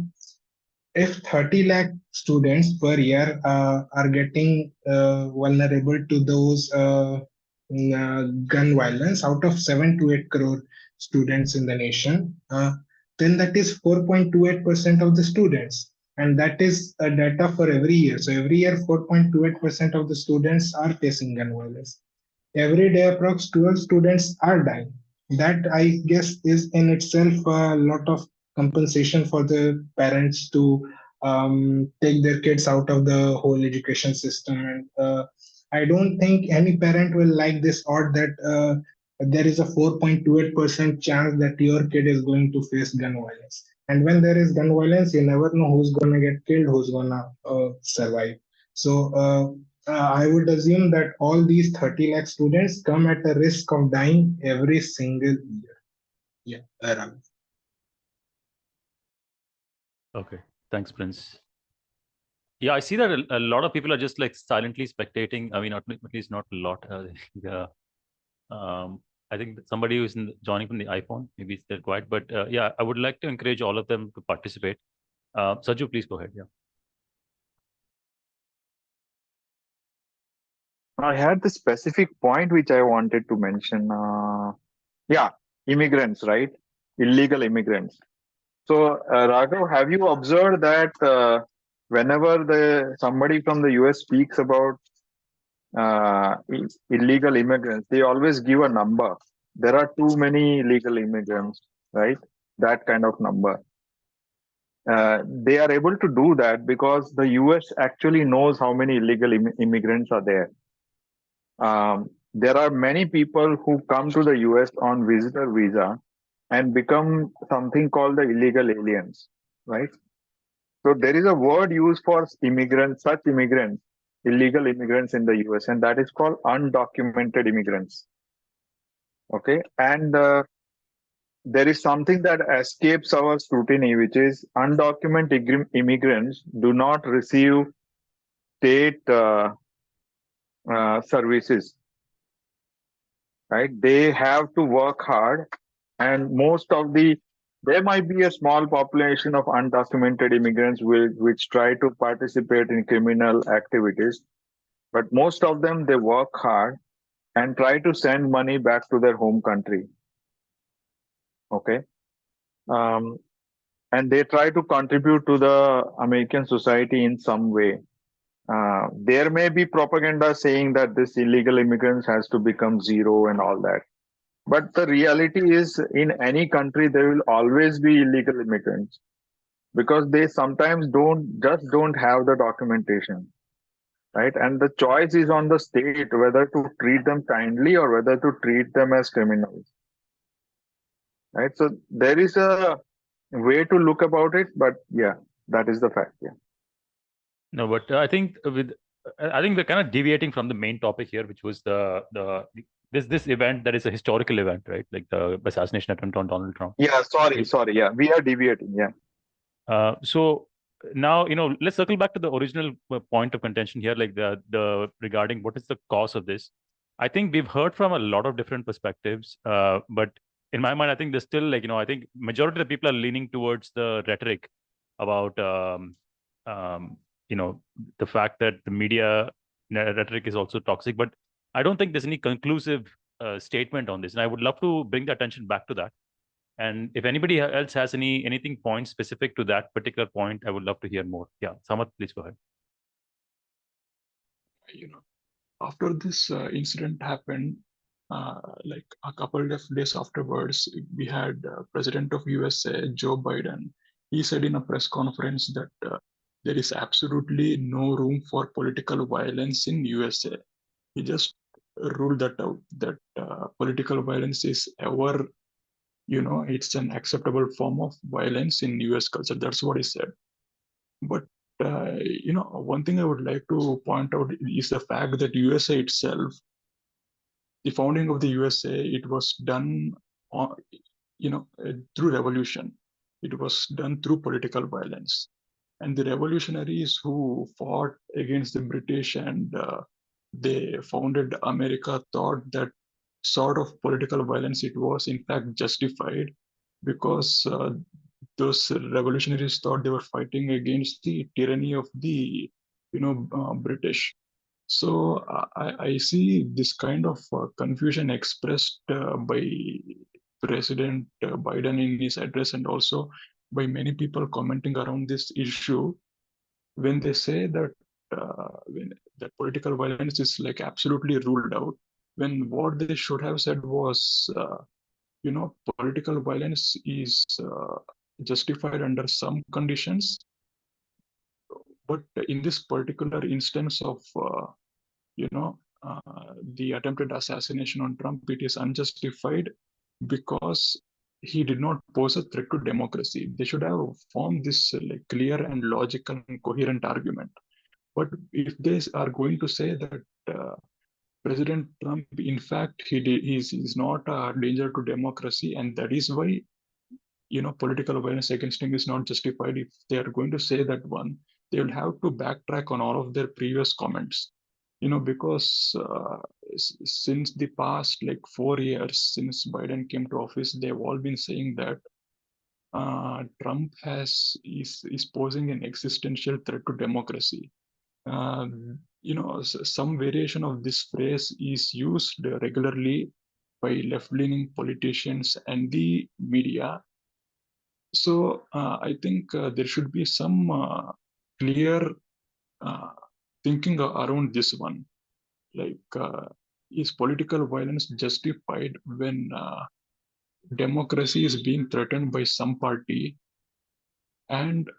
If 30 lakh students per year are getting vulnerable to those gun violence out of 7 to 8 crore students in the nation, then that is 4.28% of the students. And that is data for every year. So every year, 4.28% of the students are facing gun violence. Every day, approx 12 students are dying. That, I guess, is in itself a lot of compensation for the parents to take their kids out of the whole education system. And I don't think any parent will like this odd that there is a 4.28% chance that your kid is going to face gun violence. And when there is gun violence, you never know who's going to get killed, who's going to survive. So I would assume that all these 30 lakh students come at a risk of dying every single year. Yeah, Ram. Okay, thanks, Prince. Yeah, I see that a lot of people are just like silently spectating. I mean, at least not a lot. Yeah. I think that somebody who's joining from the iPhone, maybe they're quiet. But yeah, I would like to encourage all of them to participate. Saju, please go ahead. Yeah. I had the specific point which I wanted to mention. Yeah, immigrants, right? Illegal immigrants. So, Raghav, have you observed that whenever somebody from the US speaks about illegal immigrants, they always give a number. There are too many illegal immigrants, right? That kind of number. They are able to do that because the US actually knows how many illegal immigrants are there. There are many people who come to the US on visitor visa and become something called the illegal aliens, right? So there is a word used for immigrants, such immigrants, illegal immigrants in the US, and that is called undocumented immigrants. Okay, and there is something that escapes our scrutiny, which is undocumented immigrants do not receive state services, right? They have to work hard, and there might be a small population of undocumented immigrants which try to participate in criminal activities, but most of them they work hard and try to send money back to their home country. Okay, um, and they try to contribute to the American society in some way. There may be propaganda saying that this illegal immigrants has to become zero and all that. But the reality is, in any country, there will always be illegal immigrants because they sometimes don't have the documentation, right? And the choice is on the state whether to treat them kindly or whether to treat them as criminals, right? So there is a way to look about it, but yeah, that is the fact. Yeah. No, but I think we're kind of deviating from the main topic here, which was this event that is a historical event, right? Like the assassination attempt on Donald Trump. Yeah. Sorry. Yeah, we are deviating. Yeah. So now, let's circle back to the original point of contention here, like the regarding what is the cause of this. I think we've heard from a lot of different perspectives, but in my mind, I think there's still like, I think majority of the people are leaning towards the rhetoric about, the fact that the media rhetoric is also toxic. But I don't think there's any conclusive statement on this, and I would love to bring the attention back to that. And if anybody else has anything point specific to that particular point, I would love to hear more. Yeah, Samat, please go ahead. After this incident happened, like a couple of days afterwards, we had President of USA, Joe Biden. He said in a press conference that there is absolutely no room for political violence in USA. He just ruled that out, that political violence is ever, it's an acceptable form of violence in US culture. That's what he said. But one thing I would like to point out is the fact that USA itself, the founding of the USA, it was done through revolution. It was done through political violence. And the revolutionaries who fought against the British and they founded America thought that sort of political violence, it was in fact justified because those revolutionaries thought they were fighting against the tyranny of the British. So I see this kind of confusion expressed by President Biden in his address and also by many people commenting around this issue when they say that that political violence is like absolutely ruled out, when what they should have said was political violence is justified under some conditions, But in this particular instance of, you know, the attempted assassination on Trump, it is unjustified because he did not pose a threat to democracy. They should have formed this like clear and logical and coherent argument. But if they are going to say that President Trump, in fact, he's not a danger to democracy, and that is why political violence against him is not justified. If they are going to say that one, they will have to backtrack on all of their previous comments. Because since the past like 4 years since Biden came to office, they've all been saying that Trump is posing an existential threat to democracy. Some variation of this phrase is used regularly by left-leaning politicians and the media. So I think there should be some clear uh, thinking around this one. Like, is political violence justified when democracy is being threatened by some party? And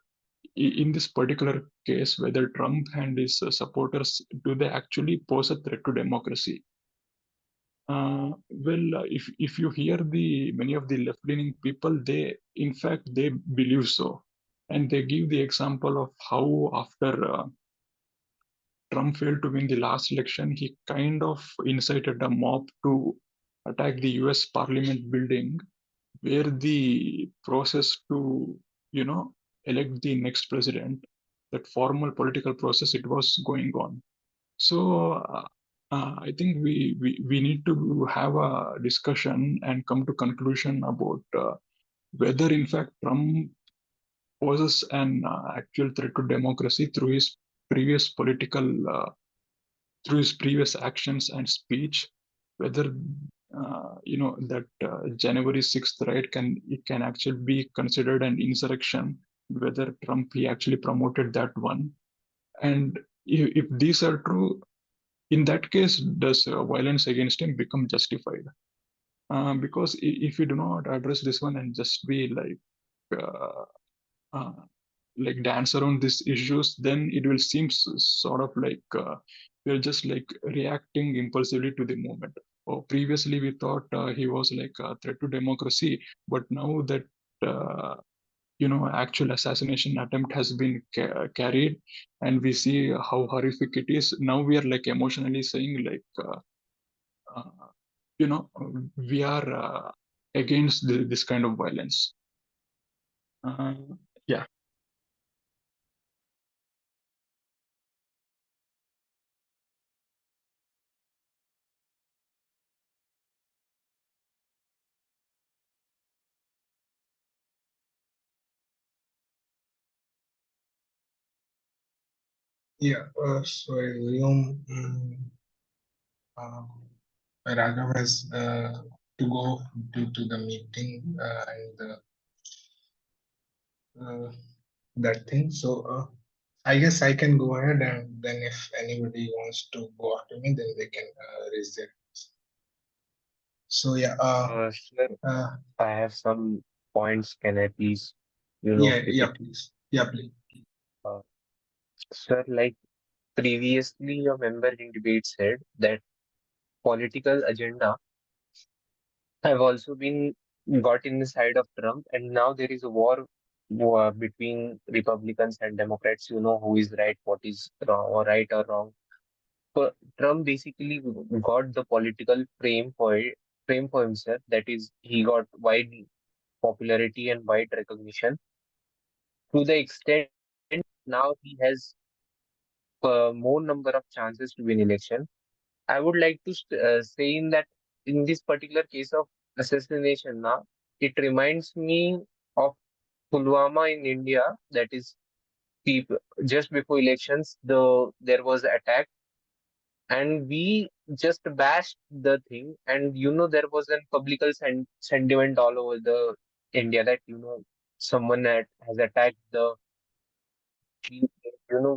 in this particular case, whether Trump and his supporters, do they actually pose a threat to democracy? If you hear the many of the left-leaning people, they in fact they believe so, and they give the example of how after Trump failed to win the last election, he kind of incited a mob to attack the U.S. Parliament building, where the process to elect the next president, that formal political process, it was going on. So I think we need to have a discussion and come to conclusion about whether in fact Trump poses an actual threat to democracy through his previous political through his previous actions and speech, whether that January 6th riot can actually be considered an insurrection, whether Trump he actually promoted that one, and if these are true, in that case, does violence against him become justified? Because if you do not address this one and just be uh, uh, like dance around these issues, then it will seem sort of like we're just like reacting impulsively to the moment. Or previously we thought he was like a threat to democracy, but now that actual assassination attempt has been carried, and we see how horrific it is. Now we are like emotionally saying like, uh, we are against this kind of violence. Uh, yeah. Yeah, so I assume uh, Raghav has to go due to the meeting and that thing. So I guess I can go ahead, and then if anybody wants to go after me, then they can raise their hands. So yeah, Sir, uh, I have some points. Can I please, yeah, repeat? please, yeah, please. Uh, Sir, like previously, a member in debate said that political agenda have also been got in the side of Trump, and now there is a war between Republicans and Democrats. Who is right, what is wrong, or right or wrong. So Trump basically got the political frame for himself. That is, he got wide popularity and wide recognition to the extent now he has more number of chances to win election. I would like to say in that in this particular case of assassination now, it reminds me of Pulwama in India. That is, people just before elections, there was attack, and we just bashed the thing, and there was a public sentiment all over the India that someone has attacked the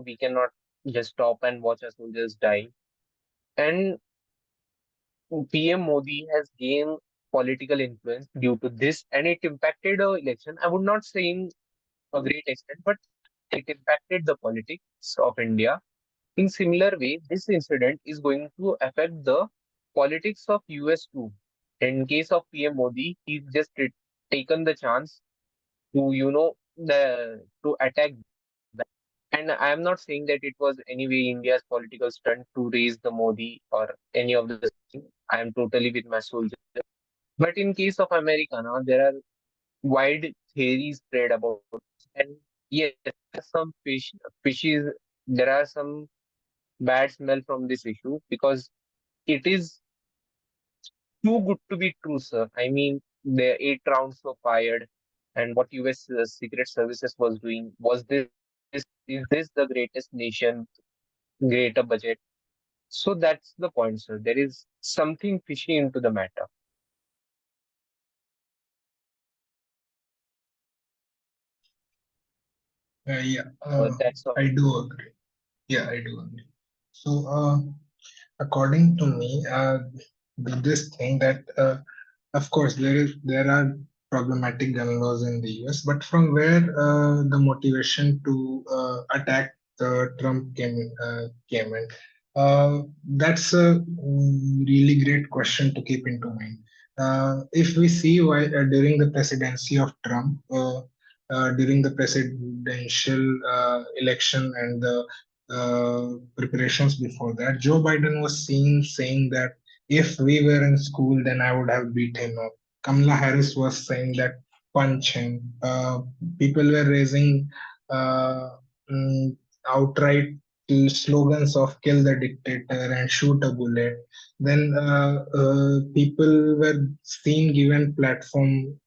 we cannot just stop and watch our soldiers die. And PM Modi has gained political influence due to this, and it impacted the election. I would not say in a great extent, but it impacted the politics of India. In similar way, this incident is going to affect the politics of US too. In case of PM Modi, he just taken the chance to to attack that. And I am not saying that it was anyway India's political stunt to raise the Modi or any of the thing. I am totally with my soldier. But in case of America, now there are wide theories spread about it. And yes, there are some fishes. There are some bad smell from this issue because it is too good to be true, sir. I mean, the 8 rounds were fired, and what US Secret Services was doing was is this the greatest nation, greater budget? So that's the point, sir. There is something fishy into the matter. Yeah, That's all. I do agree. Yeah, I do agree. So, according to me, this thing that of course there are problematic gun laws in the US, but from where the motivation to attack Trump came in, that's a really great question to keep into mind. If we see why during the presidency of Trump, during the presidential election and the preparations before that, Joe Biden was seen saying that if we were in school, then I would have beat him up. Kamala Harris was saying that punch him. People were raising uh, mm, outright slogans of kill the dictator and shoot a bullet. Then people were seen given platform.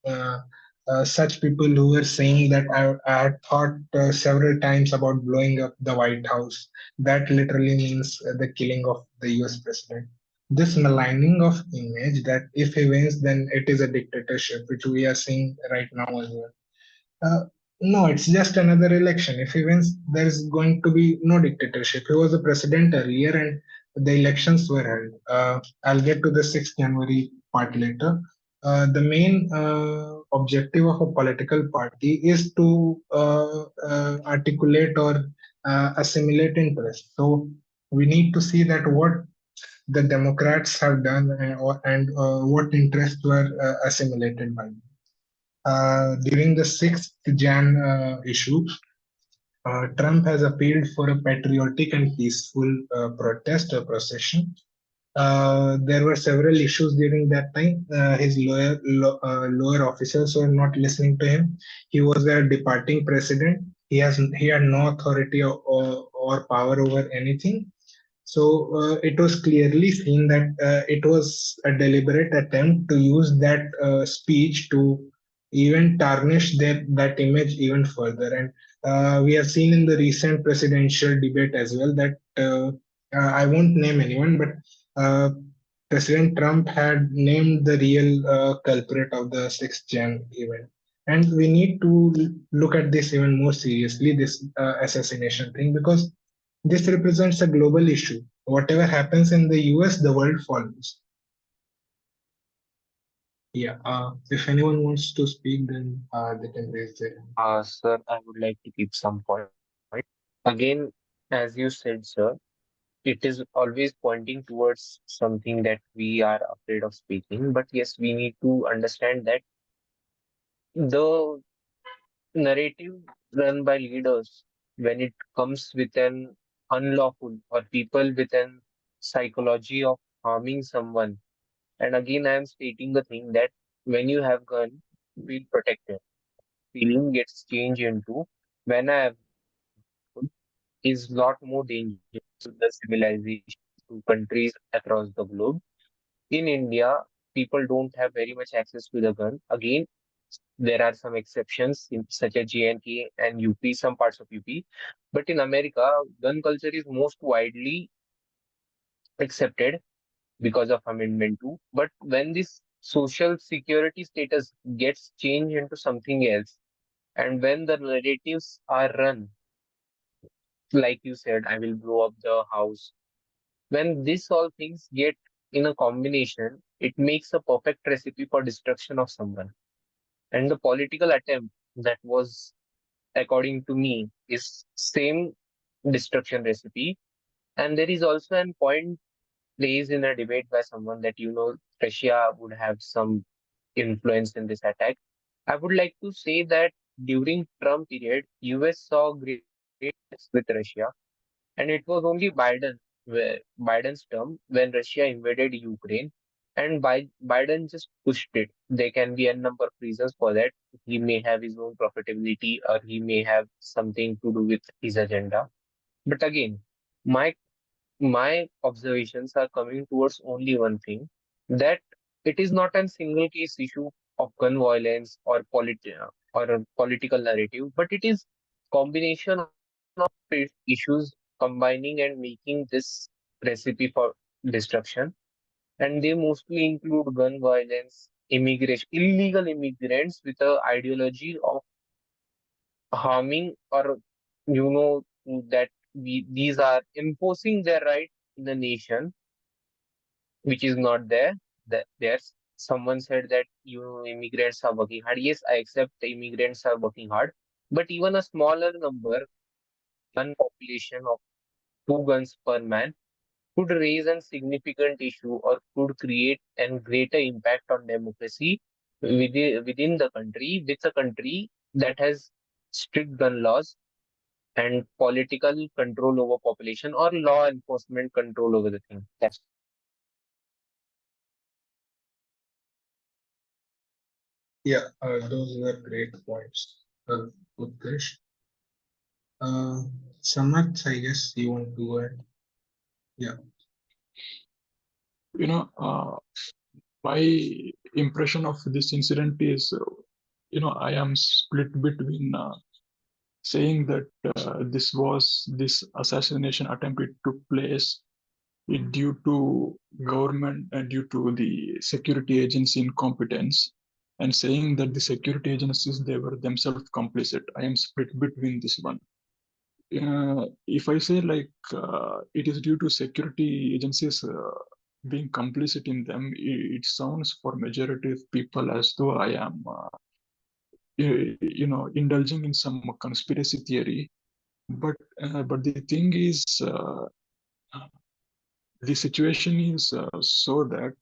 Such people who were saying that I had thought several times about blowing up the White House. That literally means the killing of the US president. This maligning of image that if he wins, then it is a dictatorship, which we are seeing right now as well. Uh, no, it's just another election. If he wins, there is going to be no dictatorship. He was a president earlier, and the elections were held. I'll get to the 6th January part later. The main objective of a political party is to articulate or assimilate interests. So we need to see that what the Democrats have done and what interests were assimilated by them. During the 6th Jan issue, Trump has appealed for a patriotic and peaceful protest or procession. There were several issues during that time. His lower officers were not listening to him. He was a departing president. He had no authority or power over anything. So it was clearly seen that it was a deliberate attempt to use that speech to even tarnish that image even further. And we have seen in the recent presidential debate as well that I won't name anyone, but President Trump had named the real culprit of the 6th Jan event. And we need to look at this even more seriously, this assassination thing, because this represents a global issue. Whatever happens in the US, the world follows. Yeah. If anyone wants to speak, then they can raise their hand. Sir, I would like to keep some point. Again, as you said, sir, it is always pointing towards something that we are afraid of speaking. But yes, we need to understand that the narrative run by leaders, when it comes with an unlawful or people with an psychology of harming someone. And again, I am stating the thing that when you have gun, feel protected. Feeling gets changed into when I have gun is lot more dangerous to the civilization, to countries across the globe. In India, people don't have very much access to the gun. Again, there are some exceptions in such as JNK and UP, some parts of UP. But in America, gun culture is most widely accepted because of Amendment 2. But when this social security status gets changed into something else, and when the narratives are run, like you said, I will blow up the house. When these all things get in a combination, it makes a perfect recipe for destruction of someone. And the political attempt that was according to me, is same destruction recipe. And there is also an point placed in a debate by someone that, Russia would have some influence in this attack. I would like to say that during Trump period, US saw great success with Russia, and it was only Biden's term when Russia invaded Ukraine, and Biden just pushed it. There can be a number of reasons for that. He may have his own profitability, or he may have something to do with his agenda. But again, my my observations are coming towards only one thing, that it is not a single case issue of gun violence or or a political narrative, but it is combination of issues combining and making this recipe for destruction. And they mostly include gun violence, immigration, illegal immigrants with a ideology of harming, or that these are imposing their right in the nation, which is not there. That there's someone said that immigrants are working hard. Yes, I accept the immigrants are working hard, but even a smaller number, gun population of 2 guns per man, could raise a significant issue, or could create a greater impact on democracy within the country, with a country that has strict gun laws and political control over population, or law enforcement control over the thing. That's Yeah, those were great points, Utkarsh. Uh, Samath, I guess you want to go ahead. Yeah. My impression of this incident is, I am split between saying that this assassination attempt, it took place due to government and due to the security agency incompetence, and saying that the security agencies, they were themselves complicit. I am split between this one. If I say it is due to security agencies being complicit in them, it sounds for majority of people as though I am, indulging in some conspiracy theory. But the thing is, the situation is so that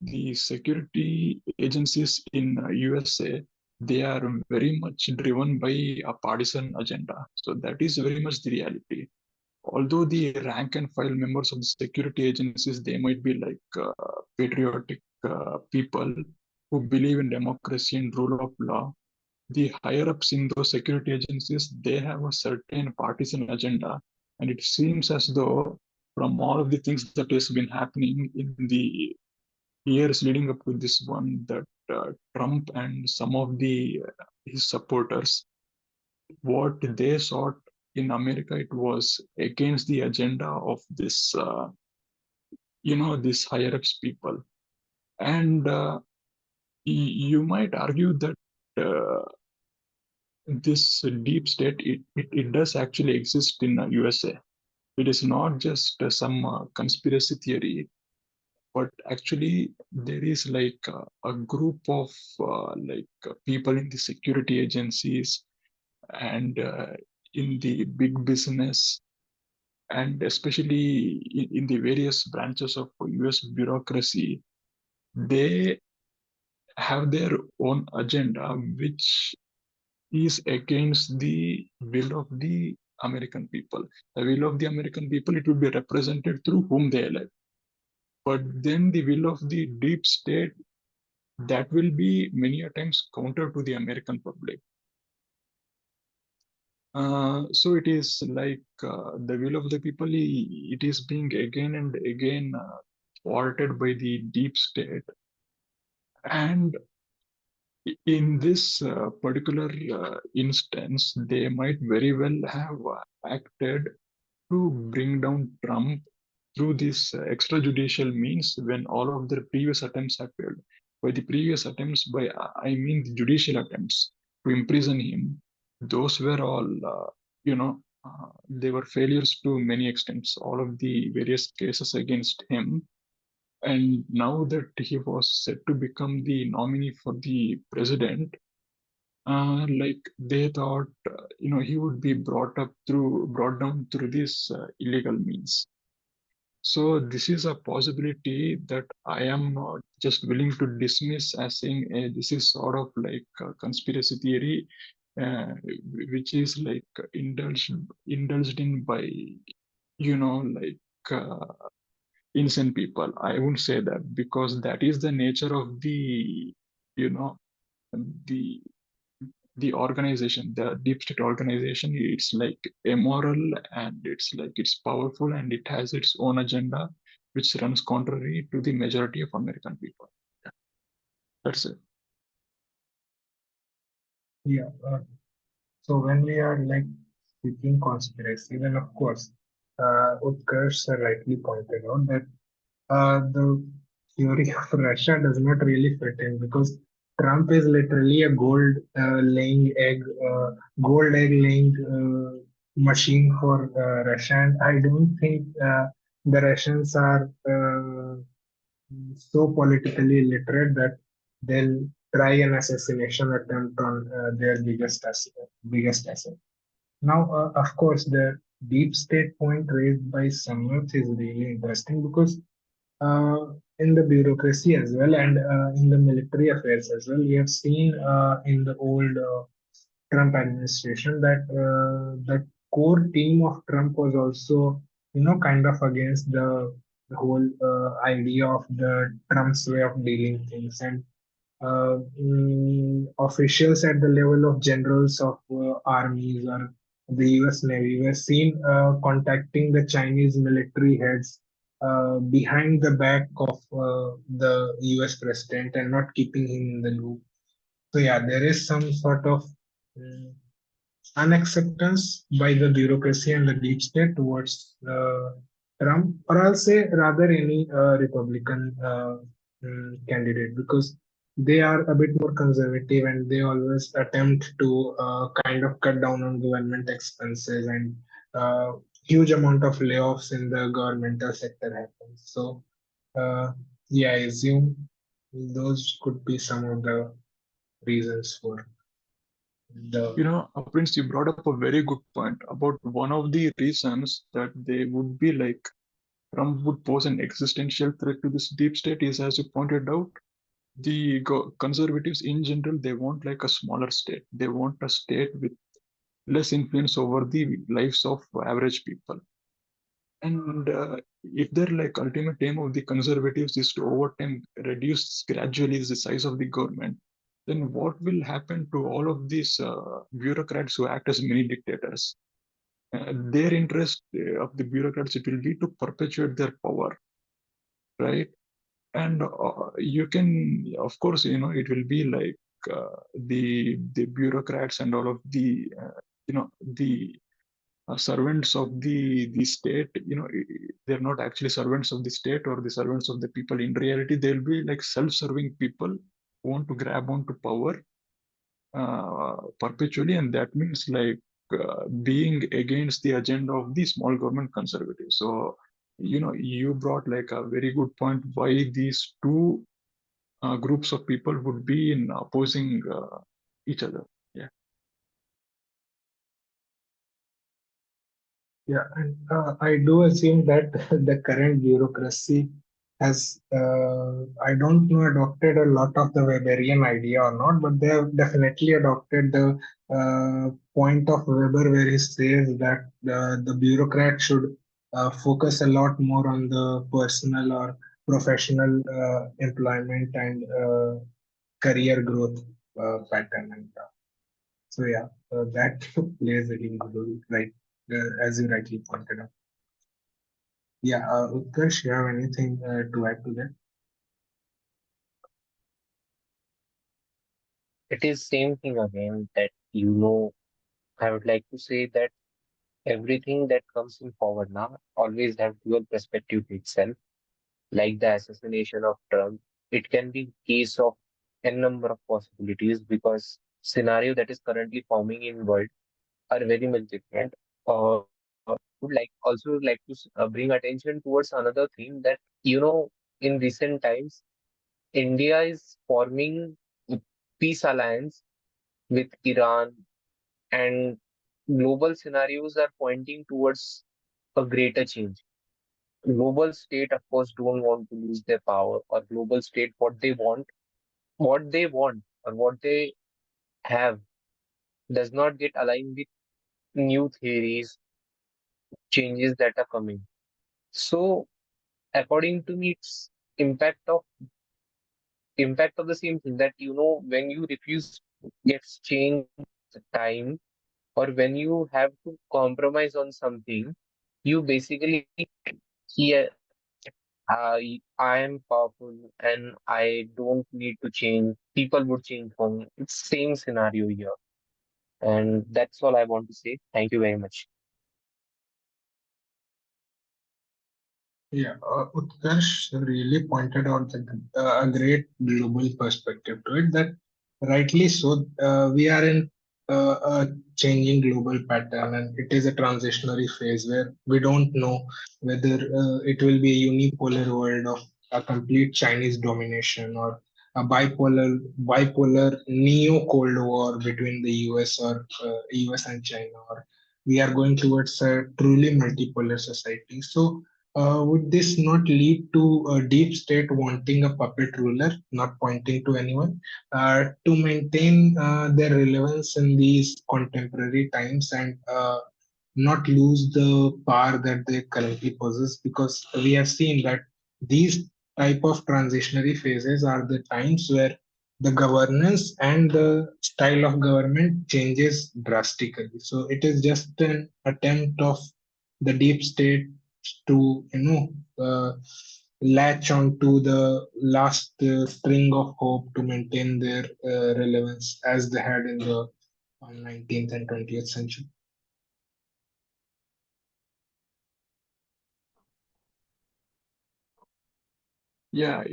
the security agencies in USA, they are very much driven by a partisan agenda. So that is very much the reality. Although the rank and file members of the security agencies, they might be patriotic people who believe in democracy and rule of law, the higher ups in those security agencies, they have a certain partisan agenda. And it seems as though from all of the things that has been happening in the years leading up to this one, that Trump and some of the his supporters, what they sought in America, it was against the agenda of this, this higher ups people. And you might argue that this deep state, it does actually exist in USA. It is not just some conspiracy theory, but actually there is a group of people in the security agencies and in the big business, and especially in the various branches of US bureaucracy. They have their own agenda, which is against the will of the American people. The will of the American people, it will be represented through whom they elect. But then the will of the deep state, that will be many a times counter to the American public. So it is the will of the people, it is being again and again thwarted by the deep state. And in this particular instance, they might very well have acted to bring down Trump through these extrajudicial means when all of their previous attempts have failed. By the previous attempts, I mean the judicial attempts to imprison him. Those were all, they were failures to many extents. All of the various cases against him, and now that he was set to become the nominee for the president, like they thought, he would be brought down through these illegal means. So this is a possibility that I am not just willing to dismiss as saying this is sort of like a conspiracy theory, which is like indulged in by like innocent people. I wouldn't say that, because that is the nature of you know the the organization, the deep state organization. It's like immoral, and it's powerful, and it has its own agenda, which runs contrary to the majority of American people. Yeah, that's it. Yeah. So when we are like speaking conspiracy, then of course, Utkarsh rightly pointed out that the theory of Russia does not really fit in, because Trump is literally a gold egg laying machine for Russia, and I don't think the Russians are so politically literate that they'll try an assassination attempt on their biggest asset. Now, of course, the deep state point raised by Samuel is really interesting, because uh, in the bureaucracy as well, and in the military affairs as well, we have seen in the old Trump administration that the core team of Trump was also, kind of against the whole idea of the Trump's way of dealing things, and officials at the level of generals of armies or the U.S. Navy were seen contacting the Chinese military heads behind the back of the U.S. president and not keeping him in the loop. So yeah, there is some sort of mm, unacceptance by the bureaucracy and the deep state towards Trump, or I'll say rather any Republican candidate, because they are a bit more conservative and they always attempt to kind of cut down on government expenses, and huge amount of layoffs in the governmental sector happens. So uh, yeah, I assume those could be some of the reasons for the. Prince, you brought up a very good point about one of the reasons that they would be like Trump would pose an existential threat to this deep state is, as you pointed out, the conservatives in general, they want like a smaller state. They want a state with less influence over the lives of average people. And if their like ultimate aim of the conservatives is to over time reduce gradually the size of the government, then what will happen to all of these bureaucrats who act as mini dictators? Their interest of the bureaucrats, it will be to perpetuate their power, right? And you can, of course, it will be like the bureaucrats and all of the the servants of the state. They're not actually servants of the state or the servants of the people. In reality, they'll be like self-serving people who want to grab onto power perpetually, and that means like being against the agenda of the small government conservatives. So you brought like a very good point why these two groups of people would be in opposing each other. Yeah. Yeah, and I do assume that the current bureaucracy has, I don't know, adopted a lot of the Weberian idea or not, but they have definitely adopted the point of Weber where he says that the bureaucrat should focus a lot more on the personal or professional employment and career growth pattern. And so yeah, that plays a huge role, right? As you rightly pointed out. Yeah, Utkarsh, you have anything to add to that? It is same thing again that I would like to say that everything that comes in forward now always have dual perspective to itself, like the assassination of Trump. It can be case of n number of possibilities, because scenario that is currently forming in world are very much different. Would like also like to bring attention towards another thing that in recent times India is forming a peace alliance with Iran, and global scenarios are pointing towards a greater change. Global state, of course, don't want to lose their power, or global state, what they want, or what they have does not get aligned with new theories, changes that are coming. So, according to me, it's impact of impact of the same thing, that when you refuse gets changed time, or when you have to compromise on something, you basically hear, I am powerful and I don't need to change. People would change for me. It's same scenario here. And that's all I want to say. Thank you very much. Yeah, Utkarsh really pointed out a great global perspective to it. That rightly so, we are in a changing global pattern, and it is a transitionary phase where we don't know whether it will be a unipolar world of a complete Chinese domination, or a bipolar neo Cold War between the US, or US and China, or we are going towards a truly multipolar society. So would this not lead to a deep state wanting a puppet ruler, not pointing to anyone, to maintain their relevance in these contemporary times, and not lose the power that they currently possess? Because we have seen that these type of transitionary phases are the times where the governance and the style of government changes drastically. So it is just an attempt of the deep state to latch on to the last string of hope to maintain their relevance as they had in the 19th and 20th century. Yeah,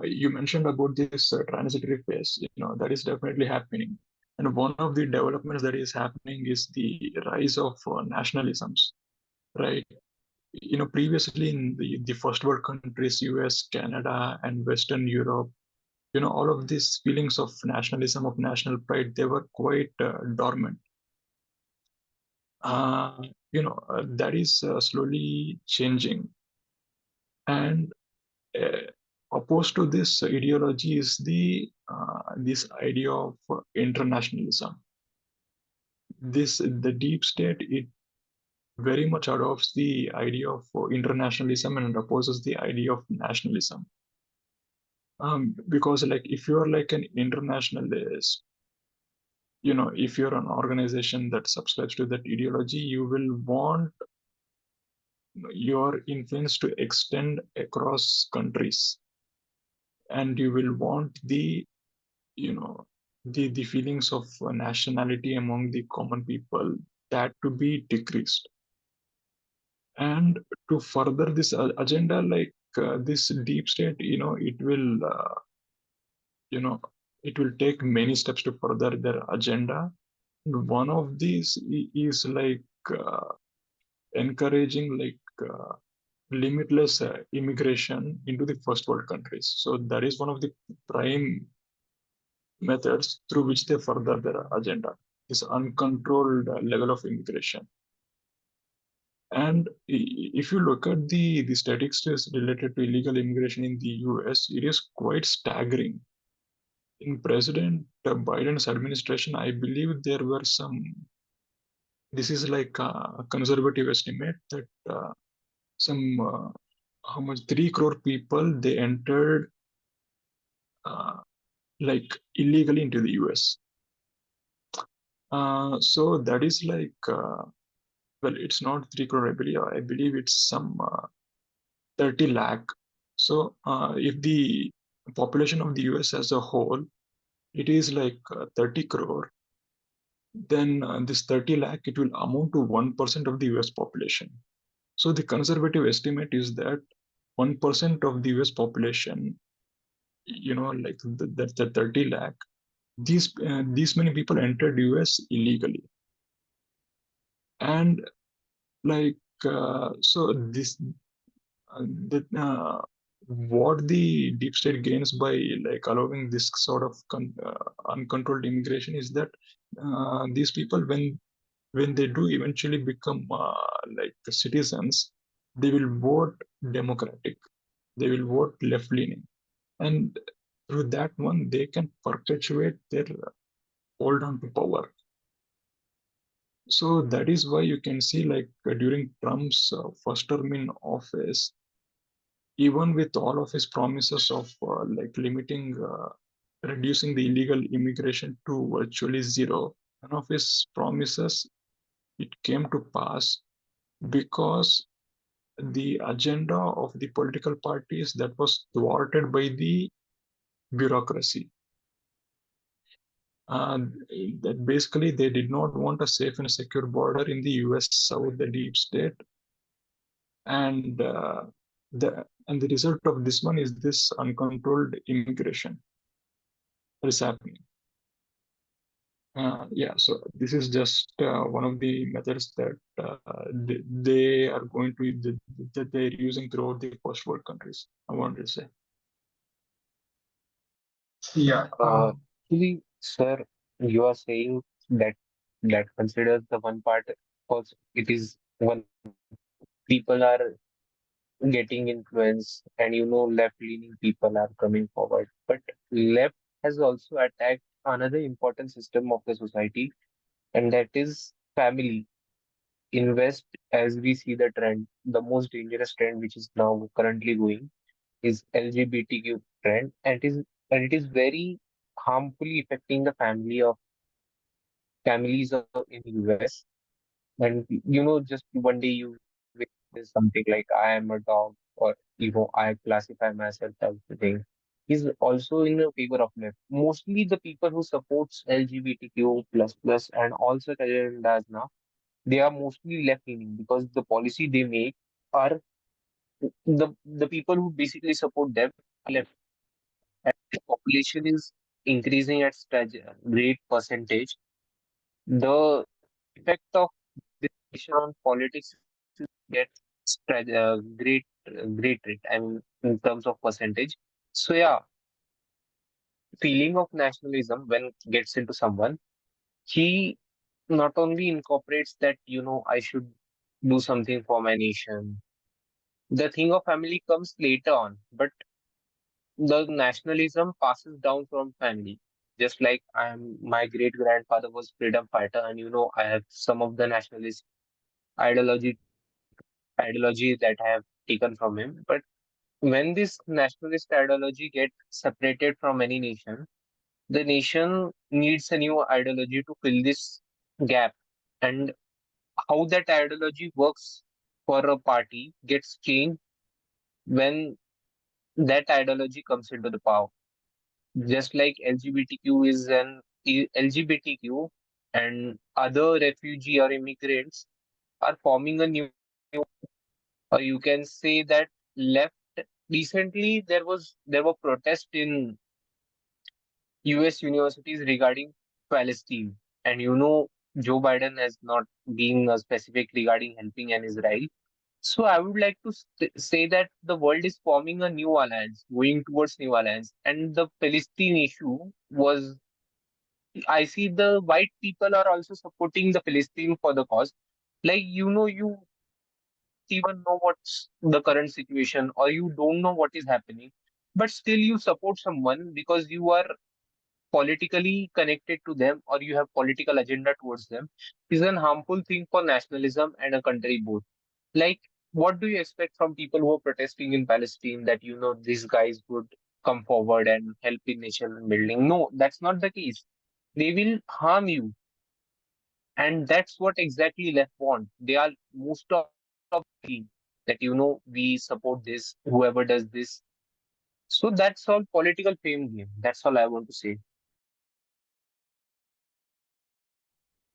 you mentioned about this transitory phase, that is definitely happening. And one of the developments that is happening is the rise of nationalisms, right? Previously in the first world countries, US, Canada, and Western Europe, all of these feelings of nationalism, of national pride, they were quite dormant. That is slowly changing. And uh, opposed to this ideology is this idea of internationalism. The deep state, it very much adopts the idea of internationalism and opposes the idea of nationalism. Because like if you're like an internationalist, if you're an organization that subscribes to that ideology, you will want your influence to extend across countries, and you will want you know the feelings of nationality among the common people, that to be decreased. And to further this agenda, like this deep state, you know it will take many steps to further their agenda. And one of these is like encouraging like limitless immigration into the first world countries. So that is one of the prime methods through which they further their agenda, this uncontrolled level of immigration. And if you look at the statistics related to illegal immigration in the US, it is quite staggering. In President Biden's administration, I believe there were this is like a conservative estimate that some, how much, 3 crore people, they entered uh, like illegally into the US. So that is like, well, it's not 3 crore, I believe it's some 30 lakh. So if the population of the US as a whole, it is like 30 crore, then this 30 lakh, it will amount to 1% of the US population. So the conservative estimate is that 1% of the US population, like the 30 lakh, these many people entered US illegally. And like, so this, that what the deep state gains by like allowing this sort of uncontrolled immigration is that these people, when they do eventually become like citizens, they will vote democratic, they will vote left leaning, and through that one they can perpetuate their hold on to power. So that is why you can see, like during Trump's first term in office, even with all of his promises of like limiting, reducing the illegal immigration to virtually zero, none of his promises it came to pass, because the agenda of the political parties that was thwarted by the bureaucracy. That basically they did not want a safe and secure border in the US South, the deep state, and the result of this one is this uncontrolled immigration that is happening. Yeah, so this is just one of the methods that they are going to that they're using throughout the first world countries, I wanted to say. Yeah. Actually, sir, you are saying that that considers the one part, because it is one people are getting influence, and left-leaning people are coming forward. But left has also attacked another important system of the society, and that is family. In West, as we see the trend, the most dangerous trend which is now currently going is LGBTQ trend, and it is very harmfully affecting the families of in US. And just one day you will something like I am a dog, or I classify myself as the thing. He's also in a favor of left. Mostly the people who supports LGBTQ plus plus and all such agendas now, they are mostly left leaning, because the policy they make are the people who basically support them are left. And the population is increasing at such a great percentage. The effect of this on politics get great rate. I mean, in terms of percentage. So yeah, feeling of nationalism when gets into someone, he not only incorporates that I should do something for my nation. The thing of family comes later on, but the nationalism passes down from family. Just like my great grandfather was freedom fighter, and I have some of the nationalist ideology ideology that I have taken from him. But when this nationalist ideology get separated from any nation, the nation needs a new ideology to fill this gap. And how that ideology works for a party gets changed when that ideology comes into the power. Just like LGBTQ is LGBTQ and other refugee or immigrants are forming a new, or you can say that left. Recently, there were protests in US universities regarding Palestine. And Joe Biden has not been specific regarding helping an Israel. So I would like to say that the world is forming a new alliance, going towards new alliance. And the Palestine issue was, I see the white people are also supporting the Palestine for the cause. Like, you even know what's the current situation, or you don't know what is happening, but still you support someone because you are politically connected to them, or you have political agenda towards them, is an harmful thing for nationalism and a country both. Like, what do you expect from people who are protesting in Palestine, that these guys would come forward and help in nation building? No, that's not the case. They will harm you, and that's what exactly left want. They are most of the that we support this, whoever does this. So that's all political fame game. That's all I want to say.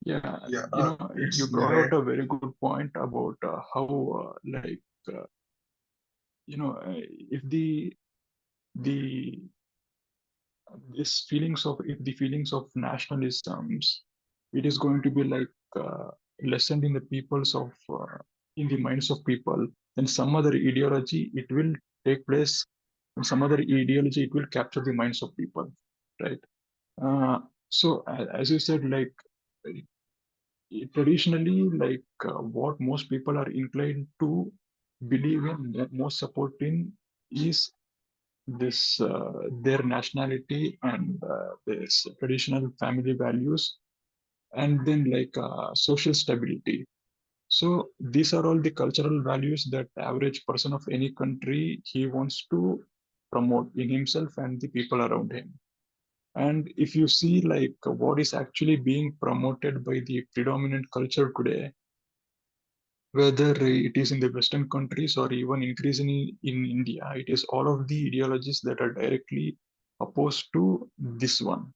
Yeah, Yeah. you It's brought go out ahead. a very good point about how, like, uh, if the this feelings of if the feelings of nationalisms, it is going to be like lessened in the peoples of in the minds of people, then some other ideology it will take place, and some other ideology it will capture the minds of people, right? uh, so as you said, like traditionally, what most people are inclined to believe in, most support in, is this their nationality and this traditional family values, and then social stability. So these are all the cultural values that average person of any country he wants to promote in himself and the people around him. And if you see what is actually being promoted by the predominant culture today, whether it is in the Western countries or even increasingly in India, it is all of the ideologies that are directly opposed to this one.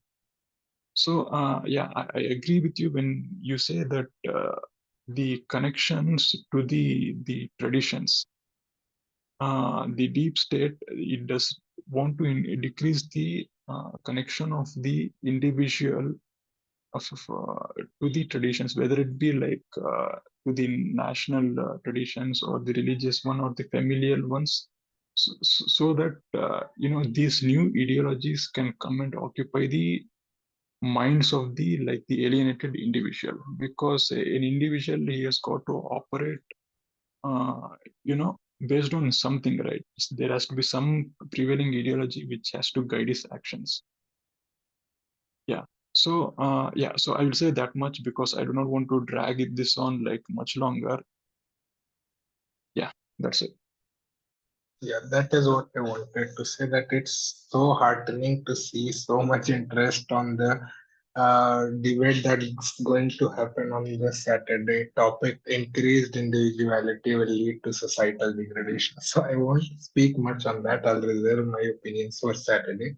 So yeah, I agree with you when you say that the connections to the traditions, the deep state, it does want to decrease the connection of the individual to the traditions, whether it be to the national traditions or the religious one or the familial ones, so that these new ideologies can come and occupy the minds of the alienated individual, because an individual, he has got to operate uh, based on something, right? There has to be some prevailing ideology which has to guide his actions. Yeah. So yeah, so I will say that much because I do not want to drag this on much longer. Yeah, that's it. Yeah, that is what I wanted to say, that it's so heartening to see so much interest on the debate that's going to happen on this Saturday. Topic: increased individuality will lead to societal degradation. So I won't speak much on that. I'll reserve my opinions for Saturday.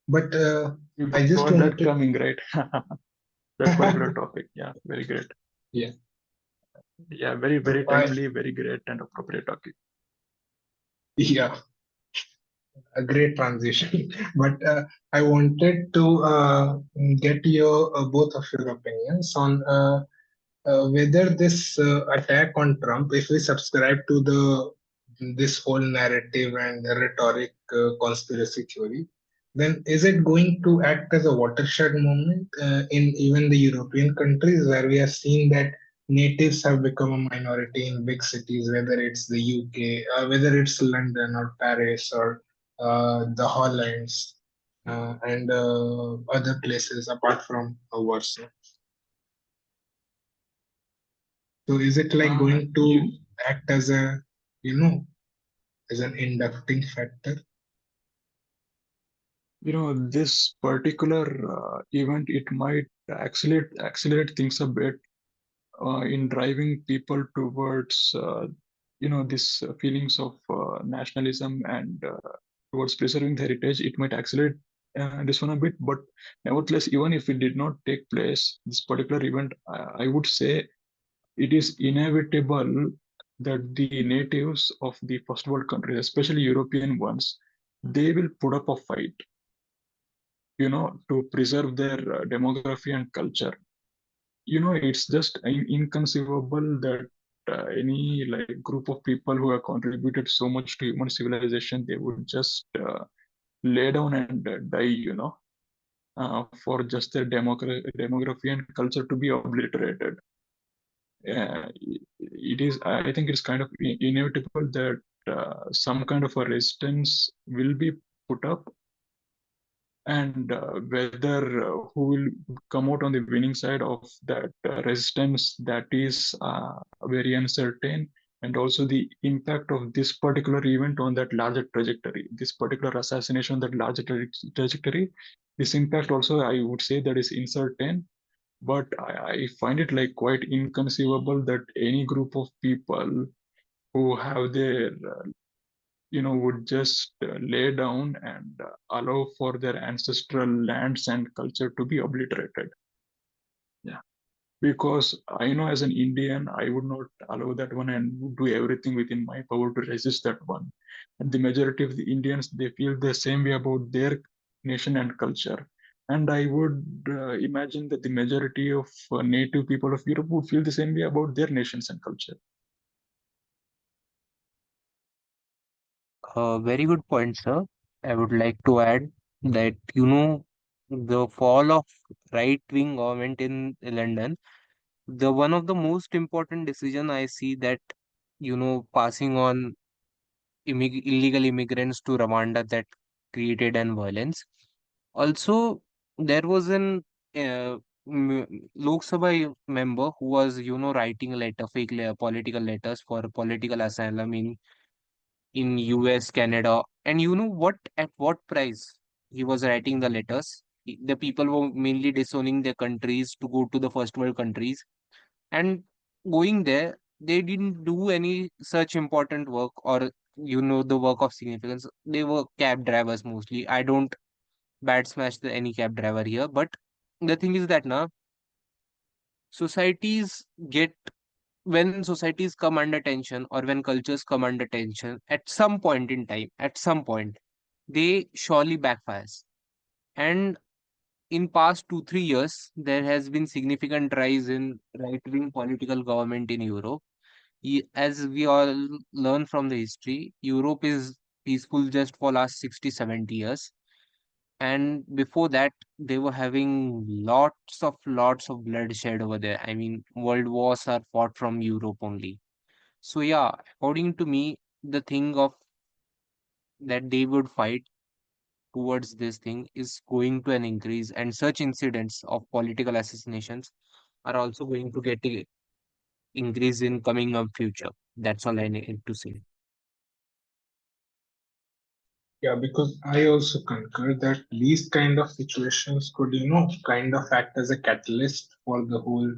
But You I just got that wanted, coming, right? That particular topic. Yeah, very great. yeah. Yeah, very, So very timely, very great and appropriate topic. yeah, a great transition. But I wanted to get your both of your opinions on whether this attack on Trump, if we subscribe to the this whole narrative and the rhetoric conspiracy theory, then is it going to act as a watershed moment in even the European countries where we have seen that natives have become a minority in big cities, whether it's the UK, whether it's London or Paris or the Hollands and other places apart from Warsaw? So is it like going to You, act as a, you know, as an inducting factor? this particular event, it might accelerate things a bit in driving people towards this feelings of nationalism and towards preserving the heritage. It might accelerate this one a bit, but nevertheless, even if it did not take place, this particular event, I would say it is inevitable that the natives of the first world countries, especially European ones, they will put up a fight, to preserve their demography and culture. It's just inconceivable that any group of people who have contributed so much to human civilization, they would just lay down and die, for just their demography and culture to be obliterated. It is, I think it's kind of inevitable that some kind of a resistance will be put up, and whether who will come out on the winning side of that resistance, that is very uncertain. And also the impact of this particular event on that larger trajectory, this particular assassination, that larger trajectory, this impact also, I would say, that is uncertain. But I find it quite inconceivable that any group of people who have their would just lay down and allow for their ancestral lands and culture to be obliterated. Yeah, because I know as an Indian, I would not allow that one and would do everything within my power to resist that one. And the majority of the Indians, they feel the same way about their nation and culture. And I would imagine that the majority of native people of Europe would feel the same way about their nations and culture. Very good point, sir. I would like to add that, the fall of right-wing government in London, the one of the most important decision I see that, passing on illegal immigrants to Rwanda that created an violence. Also, there was an Lok Sabha member who was, writing a letter, political letters for political asylum in US, Canada, and you know what? At what price he was writing the letters? The people were mainly disowning their countries to go to the first world countries, and going there, they didn't do any such important work or the work of significance. They were cab drivers mostly. I don't bad smash any cab driver here, but the thing is that now societies get when societies come under tension or when cultures come under tension at some point in time, at some point, they surely backfires. And in past 2 3 years, there has been significant rise in right wing political government in Europe. As we all learn from the history, Europe is peaceful just for last 60 70 years. And before that, they were having lots of bloodshed over there. I mean, world wars are fought from Europe only. So yeah, according to me, the thing of that they would fight towards this thing is going to an increase, and such incidents of political assassinations are also going to get a increase in coming up future. That's all I need to say. Yeah, because I also concur that these kind of situations could, kind of act as a catalyst for the whole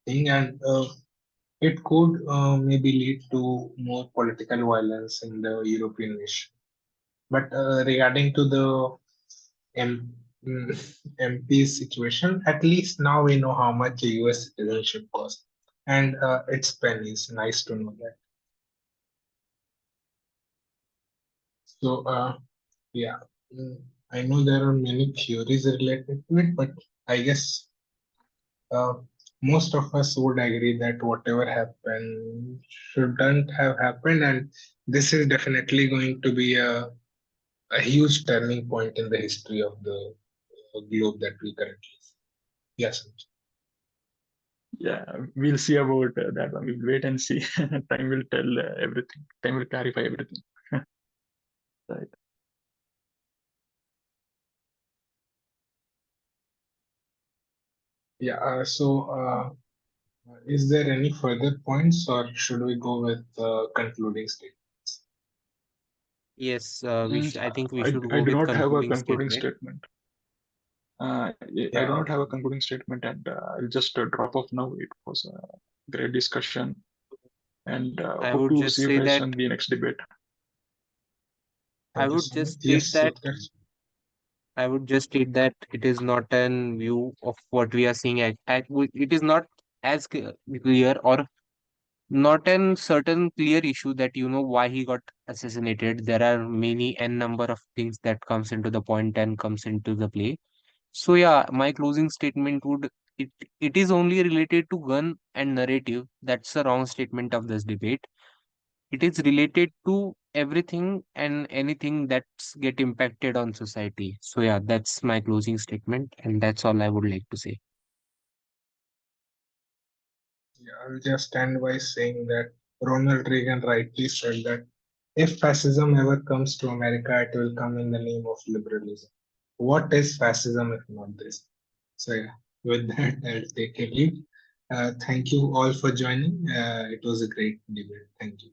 thing, and it could maybe lead to more political violence in the European nation. But regarding to the M- MP's situation, at least now we know how much a US citizenship costs, and it's pennies. Nice to know that. So, yeah, mm, I know there are many theories related to it, but I guess uh, most of us would agree that whatever happened shouldn't have happened, and this is definitely going to be a huge turning point in the history of the globe that we currently see. Yes. Yeah, we'll see about that one. We'll wait and see. Time will tell everything. Time will clarify everything. Right. Yeah. Is there any further points, or should we go with concluding statements? Yes, Mm, I think we I, should I go do with not have a concluding concluding statement. statement. I do Yeah. not have a concluding statement, and I'll just drop off now. It was a great discussion, and I hope would to just see you say guys that on the next debate. I Thank you would so much. just state Yes, that Utkarsh. I would just state that it is not an view of what we are seeing. It is not as clear or not an certain clear issue that why he got assassinated. There are many n number of things that comes into the point and comes into the play. So yeah, my closing statement would it it is only related to gun and narrative. That's the wrong statement of this debate. It is related to everything and anything that's get impacted on society. So yeah, that's my closing statement, and that's all I would like to say. Yeah, I'll just stand by saying that Ronald Reagan rightly said that if fascism ever comes to America, it will come in the name of liberalism. What is fascism if not this? So, yeah, with that, I'll take a leave. Thank you all for joining. It was a great debate. Thank you.